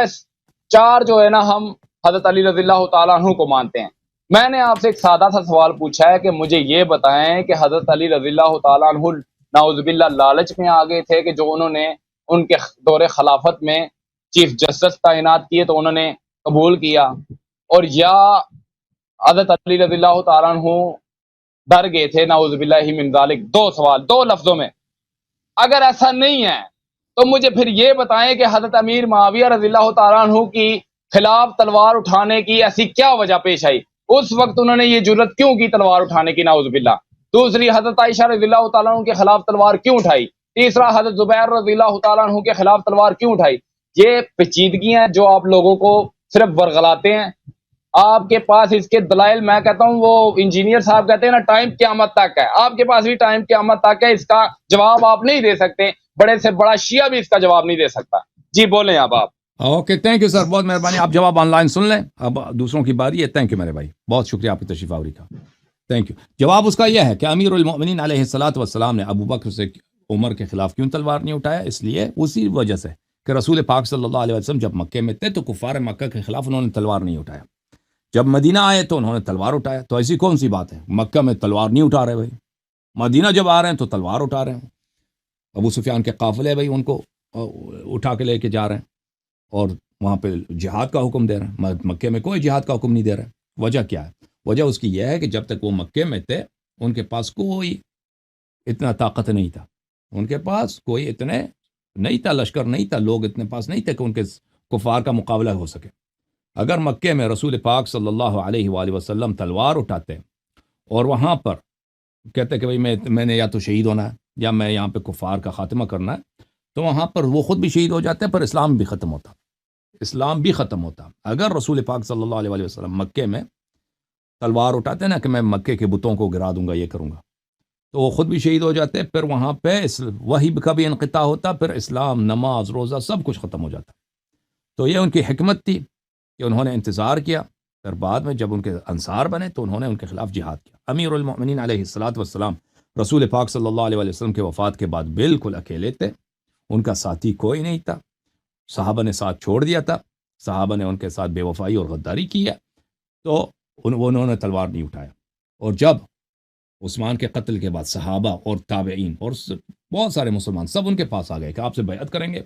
4 جو ہے نا، ہم حضرت علی رضی اللہ تعالیٰ عنہ کو مانتے ہیں. میں نے آپ سے ایک سادہ سا سوال پوچھا ہے کہ مجھے یہ بتائیں کہ حضرت علی رضی اللہ تعالیٰ عنہ نعوذ باللہ لالچ میں آگے تھے کہ جو انہوں نے ان کے دور خلافت میں چیف جسٹس تعینات کیے تو انہوں نے قبول کیا، اور یا حضرت علی رضی اللہ تعالیٰ عنہ ڈر گئے تھے نعوذ باللہ من ذالک؟ 2 سوال 2 لفظوں میں. اگر ایسا نہیں ہے تو مجھے پھر یہ بتائیں کہ حضرت امیر معاویہ رضی اللہ تعالیٰ عنہ کی خلاف تلوار اٹھانے کی ایسی کیا وجہ پیش آئی؟ اس وقت انہوں نے یہ جرت کیوں کی تلوار اٹھانے کی، نعوذ باللہ؟ دوسری، حضرت عائشہ رضی اللہ تعالیٰ عنہ کے خلاف تلوار کیوں اٹھائی؟ تیسرا، حضرت زبیر رضی اللہ تعالیٰ عنہ کے خلاف تلوار کیوں اٹھائی؟ یہ پیچیدگیاں ہیں جو آپ لوگوں کو صرف ورغلاتے ہیں. آپ کے پاس اس کے دلائل، میں کہتا ہوں وہ انجینئر صاحب کہتے ہیں نا ٹائم قیامت تک ہے، آپ کے پاس بھی ٹائم قیامت تک ہے، اس کا جواب آپ نہیں دے سکتے، بڑے سے بڑا شیعہ بھی اس کا جواب نہیں دے سکتا. جی بولیں اب آپ. اوکے، تھینک یو سر، بہت مہربانی. آپ جواب آن لائن سن لیں، اب دوسروں کی باری ہے. تھینک یو میرے بھائی، بہت شکریہ آپ کی تشریف آوری کا. Thank you. جواب اس کا یہ ہے کہ امیر المؤمنین علیہ الصلوۃ والسلام نے ابو بکر سے عمر کے خلاف کیوں تلوار نہیں اٹھایا؟ اس لیے اسی وجہ سے کہ رسول پاک صلی اللہ علیہ وسلم جب مکے میں تھے تو کفار مکہ کے خلاف انہوں نے تلوار نہیں اٹھایا. جب مدینہ آئے تو انہوں نے تلوار اٹھایا. تو ایسی کون سی بات ہے؟ مکہ میں تلوار نہیں اٹھا رہے بھائی، مدینہ جب آ رہے ہیں تو تلوار اٹھا رہے ہیں. ابو سفیان کے قافلے بھائی ان کو اٹھا کے لے کے جا رہے ہیں اور وہاں پہ جہاد کا حکم دے رہے ہیں. مکے میں کوئی جہاد کا حکم نہیں دے رہے. وجہ کیا ہے؟ وجہ اس کی یہ ہے کہ جب تک وہ مکے میں تھے ان کے پاس کوئی اتنا طاقت نہیں تھا، ان کے پاس کوئی اتنے نہیں تھا، لشکر نہیں تھا، لوگ اتنے پاس نہیں تھے کہ ان کے کفار کا مقابلہ ہو سکے. اگر مکے میں رسول پاک صلی اللہ علیہ وآلہ وسلم تلوار اٹھاتے اور وہاں پر کہتے کہ بھئی میں نے یا تو شہید ہونا ہے یا میں یہاں پہ کفار کا خاتمہ کرنا ہے، تو وہاں پر وہ خود بھی شہید ہو جاتے ہیں، پر اسلام بھی ختم ہوتا. اسلام بھی ختم ہوتا. اگر رسول پاک صلی اللہ علیہ وآلہ وسلم مکے میں تلوار اٹھاتے نا کہ میں مکے کے بتوں کو گرا دوں گا، یہ کروں گا، تو وہ خود بھی شہید ہو جاتے. پھر وہاں پہ وہی کا بھی انقطاع ہوتا، پھر اسلام، نماز، روزہ سب کچھ ختم ہو جاتا. تو یہ ان کی حکمت تھی کہ انہوں نے انتظار کیا. پھر بعد میں جب ان کے انصار بنے تو انہوں نے ان کے خلاف جہاد کیا. امیر المؤمنین علیہ الصلوۃ والسلام رسول پاک صلی اللہ علیہ وسلم کے وفات کے بعد بالکل اکیلے تھے. ان کا ساتھی کوئی نہیں تھا. صحابہ نے ساتھ چھوڑ دیا تھا، صحابہ نے ان کے ساتھ بے وفائی اور غداری کی ہے، تو انہوں نے تلوار نہیں اٹھایا. اور جب عثمان کے قتل کے بعد صحابہ اور تابعین اور بہت سارے مسلمان سب ان کے پاس آ گئے کہ آپ سے بیعت کریں گے.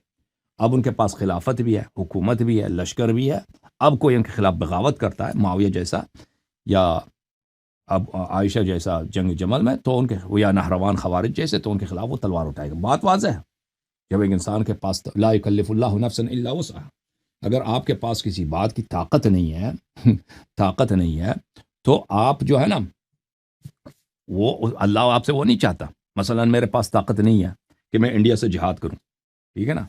اب ان کے پاس خلافت بھی ہے، حکومت بھی ہے، لشکر بھی ہے. اب کوئی ان کے خلاف بغاوت کرتا ہے، معاویہ جیسا یا اب عائشہ جیسا جنگ جمل میں، تو ان کے یا نہروان خوارج جیسے، تو ان کے خلاف وہ تلوار اٹھائے گا. بات واضح ہے. جب ایک انسان کے پاس لا یکلف اللہ نفسا الا وسعها، اگر آپ کے پاس کسی بات کی طاقت نہیں ہے تو آپ جو ہے نا، وہ اللہ آپ سے وہ نہیں چاہتا. مثلا میرے پاس طاقت نہیں ہے کہ میں انڈیا سے جہاد کروں، ٹھیک ہے نا،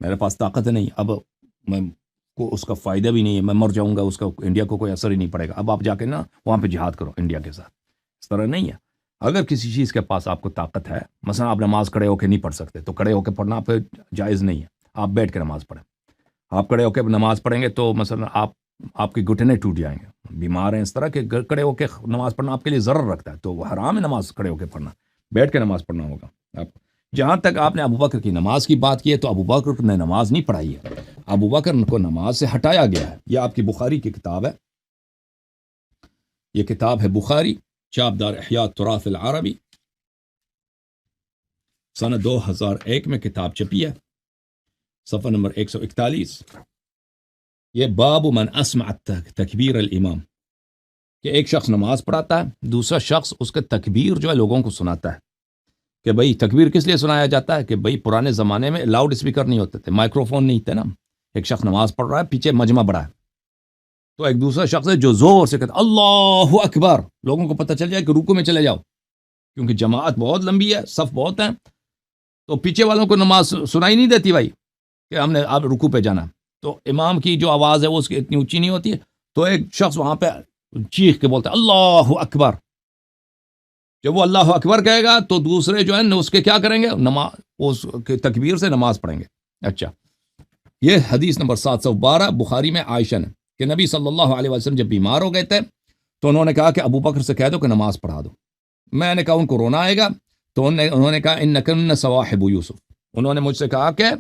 میرے پاس طاقت نہیں، اب میں کو اس کا فائدہ بھی نہیں ہے، میں مر جاؤں گا، اس کا انڈیا کو کوئی اثر ہی نہیں پڑے گا. اب آپ جا کے نا وہاں پہ جہاد کرو انڈیا کے ساتھ، اس طرح نہیں ہے. اگر کسی چیز کے پاس آپ کو طاقت ہے، مثلا آپ نماز کھڑے ہو کے نہیں پڑھ سکتے تو کھڑے ہو کے پڑھنا پھر جائز نہیں ہے، آپ بیٹھ کے نماز پڑھیں. آپ کھڑے ہو کے نماز پڑھیں گے تو مثلا آپ کے گھٹنے ٹوٹ جائیں گے، بیمار ہیں اس طرح کہ کھڑے ہو کے نماز پڑھنا آپ کے لیے ضرر رکھتا ہے، تو وہ حرام ہے نماز کھڑے ہو کے پڑھنا، بیٹھ کے نماز پڑھنا ہوگا. آپ جہاں تک آپ نے ابو بکر کی نماز کی بات کی ہے، تو ابو بکر نے نماز نہیں پڑھائی ہے، ابو بکر کو نماز سے ہٹایا گیا ہے. یہ آپ کی بخاری کی کتاب ہے، یہ کتاب ہے بخاری، چاپدار احیاء تراث العربی، سنہ 2001 میں کتاب چھپی ہے، صفحہ نمبر 141. یہ باب من اسمع تکبیر الامام، کہ ایک شخص نماز پڑھاتا ہے، دوسرا شخص اس کے تکبیر جو ہے لوگوں کو سناتا ہے. کہ بھئی تکبیر کس لیے سنایا جاتا ہے؟ کہ بھئی پرانے زمانے میں لاؤڈ اسپیکر نہیں ہوتے تھے، مائکرو فون نہیں تھے نا. ایک شخص نماز پڑھ رہا ہے، پیچھے مجمع بڑا ہے، تو ایک دوسرا شخص ہے جو زور سے کہتا اللہ اکبر، لوگوں کو پتہ چل جائے کہ رکوع میں چلے جاؤ، کیونکہ جماعت بہت لمبی ہے، صف بہت ہیں، تو پیچھے والوں کو نماز سنائی نہیں دیتی بھائی کہ ہم نے اب رکوع پہ جانا. تو امام کی جو آواز ہے وہ اس کی اتنی اونچی نہیں ہوتی ہے، تو ایک شخص وہاں پہ چیخ کے بولتا ہے اللہ اکبر. جب وہ اللہ اکبر کہے گا تو دوسرے جو ہیں اس کے کیا کریں گے؟ نماز اس کے تکبیر سے نماز پڑھیں گے. اچھا، یہ حدیث نمبر 712 بخاری میں عائشہ نے، کہ نبی صلی اللہ علیہ وسلم جب بیمار ہو گئے تھے تو انہوں نے کہا کہ ابو بکر سے کہہ دو کہ نماز پڑھا دو. میں نے کہا ان کو رونا آئے گا، تو انہوں نے کہا انکن صواحب یوسف، انہوں نے مجھ سے کہا کہ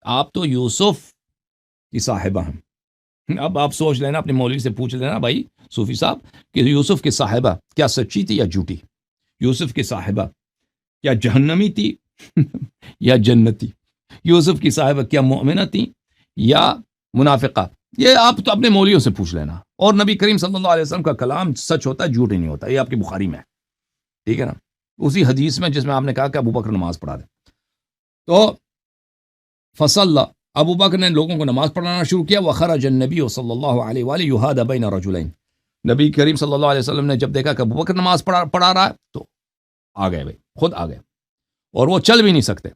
آپ تو یوسف کی صاحبہ ہیں. اب آپ سوچ لینا، اپنے مولوی سے پوچھ لینا بھائی صوفی صاحب کہ یوسف کی صاحبہ کیا سچی تھی یا جھوٹی؟ یوسف کی صاحبہ کیا جہنمی تھی یا جنتی؟ یوسف کی صاحبہ کیا مومنہ تھی یا منافقہ؟ یہ آپ تو اپنے مولویوں سے پوچھ لینا. اور نبی کریم صلی اللہ علیہ وسلم کا کلام سچ ہوتا ہے، جھوٹ ہی نہیں ہوتا. یہ آپ کی بخاری میں ہے، ٹھیک ہے نا، اسی حدیث میں جس میں آپ نے کہا کہ ابو بکر نماز پڑھا دے. تو فصل ابو بکر نے لوگوں کو نماز پڑھانا شروع کیا. وخرج النبی صلی اللہ علیہ وآلہ یہاد بین رجلین. نبی کریم صلی اللہ علیہ وسلم نے جب دیکھا کہ ابو بکر نماز پڑھا رہا ہے تو آ گئے بھائی, خود آ گئے, اور وہ چل بھی نہیں سکتے.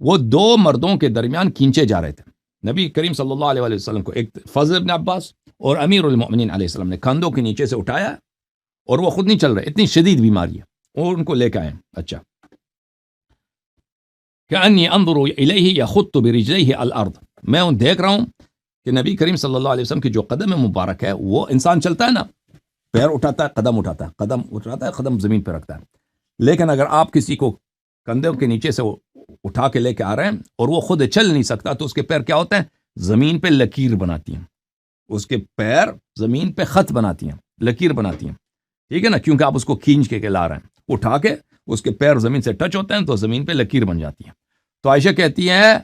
وہ دو مردوں کے درمیان کھینچے جا رہے تھے. نبی کریم صلی اللہ علیہ وسلم کو ایک فضل بن عباس اور امیر المؤمنین علیہ السلام نے کندھوں کے نیچے سے اٹھایا, اور وہ خود نہیں چل رہے, اتنی شدید بیماری ہے, اور ان کو لے کے آئے. اچھا, کأنی انظر الیہ یخط برجلیہ الارض. میں دیکھ رہا ہوں کہ نبی کریم صلی اللہ علیہ وسلم کی جو قدم مبارک ہے, وہ انسان چلتا ہے نا, پیر اٹھاتا ہے, قدم اٹھاتا ہے, قدم اٹھاتا ہے, قدم زمین پہ رکھتا ہے. لیکن اگر آپ کسی کو کندھوں کے نیچے سے اٹھا کے لے کے آ رہے ہیں اور وہ خود چل نہیں سکتا, تو اس کے پیر کیا ہوتے ہیں, زمین پہ لکیر بناتی ہیں. اس کے پیر زمین پہ خط بناتی ہیں, لکیر بناتی ہیں, ٹھیک ہے نا, کیونکہ آپ اس کو کھینچ کے لا رہے ہیں. اٹھا کے اس کے پیر زمین سے ٹچ ہوتے ہیں تو زمین پہ لکیر بن جاتی ہیں. تو عائشہ کہتی ہیں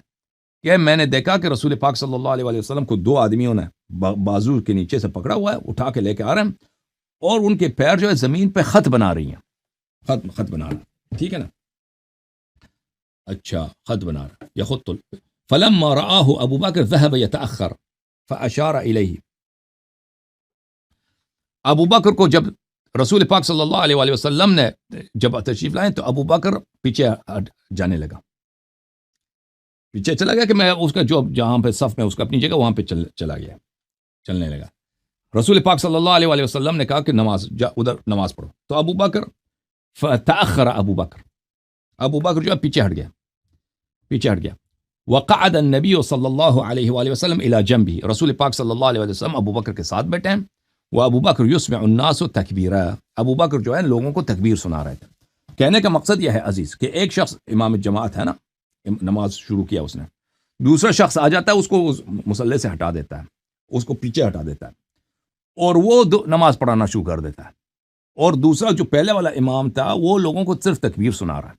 کہ میں نے دیکھا کہ رسول پاک صلی اللہ علیہ وسلم کو دو آدمیوں نے بازو کے نیچے سے پکڑا ہوا ہے, اٹھا کے لے کے آ رہے ہیں, اور ان کے پیر جو ہے زمین پہ خط بنا رہی ہیں. خط بنا رہا, ٹھیک ہے نا, اچھا, خط بنا رہا یخط. فلما رآہ ابو بکر ذهب يتأخر فاشار الیہ. ابو بکر کو جب رسول پاک صلی اللہ علیہ وسلم نے جب تشریف لائے تو ابو بکر پیچھے جانے لگا, پیچھے چلا گیا کہ میں اس کا جو جہاں پہ صف میں اس کا اپنی جگہ وہاں پہ چلا گیا, چلنے لگا. رسول پاک صلی اللہ علیہ وسلم نے کہا کہ ادھر نماز پڑھو. تو ابو بکر فتأخر ابو بکر جو ہے پیچھے ہٹ گیا. وقعد النبی صلی اللہ علیہ وسلم الی جنبہ. رسول پاک صلی اللہ علیہ وسلم ابو بکر کے ساتھ بیٹھے ہیں. وہ ابو بکر یسمع الناس تکبیرا. ابو بکر جو ہے لوگوں کو تکبیر سنا رہے تھے. کہنے کا مقصد یہ ہے عزیز کہ ایک شخص امام جماعت ہے نا, نماز شروع کیا اس نے, دوسرا شخص آ جاتا ہے, اس کو مصلی سے ہٹا دیتا ہے, اس کو پیچھے ہٹا دیتا ہے, اور وہ نماز پڑھانا شروع کر دیتا ہے. اور دوسرا جو پہلے والا امام تھا وہ لوگوں کو صرف تکبیر سنا رہا ہے.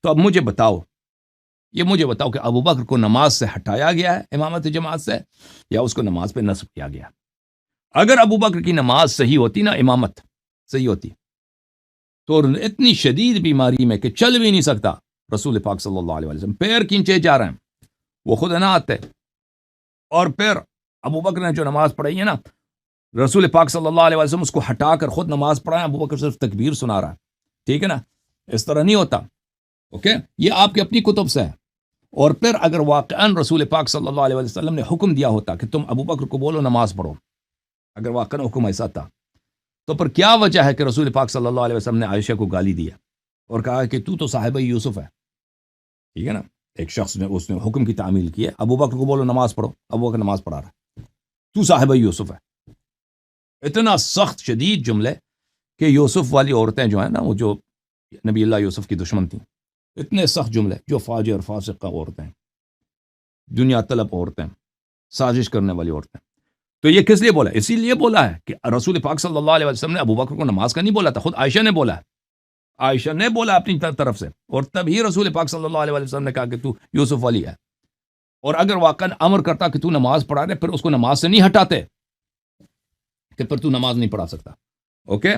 تو اب مجھے بتاؤ کہ ابو بکر کو نماز سے ہٹایا گیا ہے امامت جماعت سے, یا اس کو نماز پہ نصب کیا گیا. اگر ابو بکر کی نماز صحیح ہوتی نا, امامت صحیح ہوتی, تو اتنی شدید بیماری میں کہ چل بھی نہیں سکتا, رسول پاک صلی اللہ علیہ وسلم پیر کھینچے جا رہے ہیں, وہ خود نہ آتے, اور پھر ابو بکر نے جو نماز پڑھائی ہے نا, رسول پاک صلی اللہ علیہ وسلم اس کو ہٹا کر خود نماز پڑھائیں, ابو بکر صرف تکبیر سنا رہا ہے, ٹھیک ہے نا, اس طرح نہیں ہوتا. اوکے, یہ آپ کی اپنی کتب سے ہے. اور پھر اگر واقعاً رسول پاک صلی اللہ علیہ وسلم نے حکم دیا ہوتا کہ تم ابو بکر کو بولو نماز پڑھو, اگر واقعاً حکم ایسا تھا, تو پر کیا وجہ ہے کہ رسول پاک صلی اللہ علیہ وسلم نے عائشہ کو گالی دیا اور کہا کہ تو صاحبہ یوسف ہے, ٹھیک ہے نا. ایک شخص نے اس نے حکم کی تعمیل کی ہے, ابو بکر کو بولو نماز پڑھو, ابو بکر نماز پڑھا رہا ہے, تو صاحبہ یوسف ہے. اتنا سخت شدید جملے کہ یوسف والی عورتیں جو ہیں نا, وہ جو نبی اللہ یوسف کی دشمن تھیں, اتنے سخت جملے, جو فاجر فاسقہ عورتیں, دنیا طلب عورتیں, سازش کرنے والی عورتیں. تو یہ کس لیے بولا؟ اسی لیے بولا ہے کہ رسول پاک صلی اللہ علیہ وسلم نے ابو بکر کو نماز کا نہیں بولا تھا, خود عائشہ نے بولا ہے, عائشہ نے بولا اپنی طرف سے, اور تب ہی رسول پاک صلی اللہ علیہ وسلم نے کہا کہ تو یوسف والی ہے. اور اگر واقعاً امر کرتا کہ تو نماز پڑھا رہے, پھر اس کو نماز سے نہیں ہٹاتے کہ پھر تو نماز نہیں پڑھا سکتا. اوکے,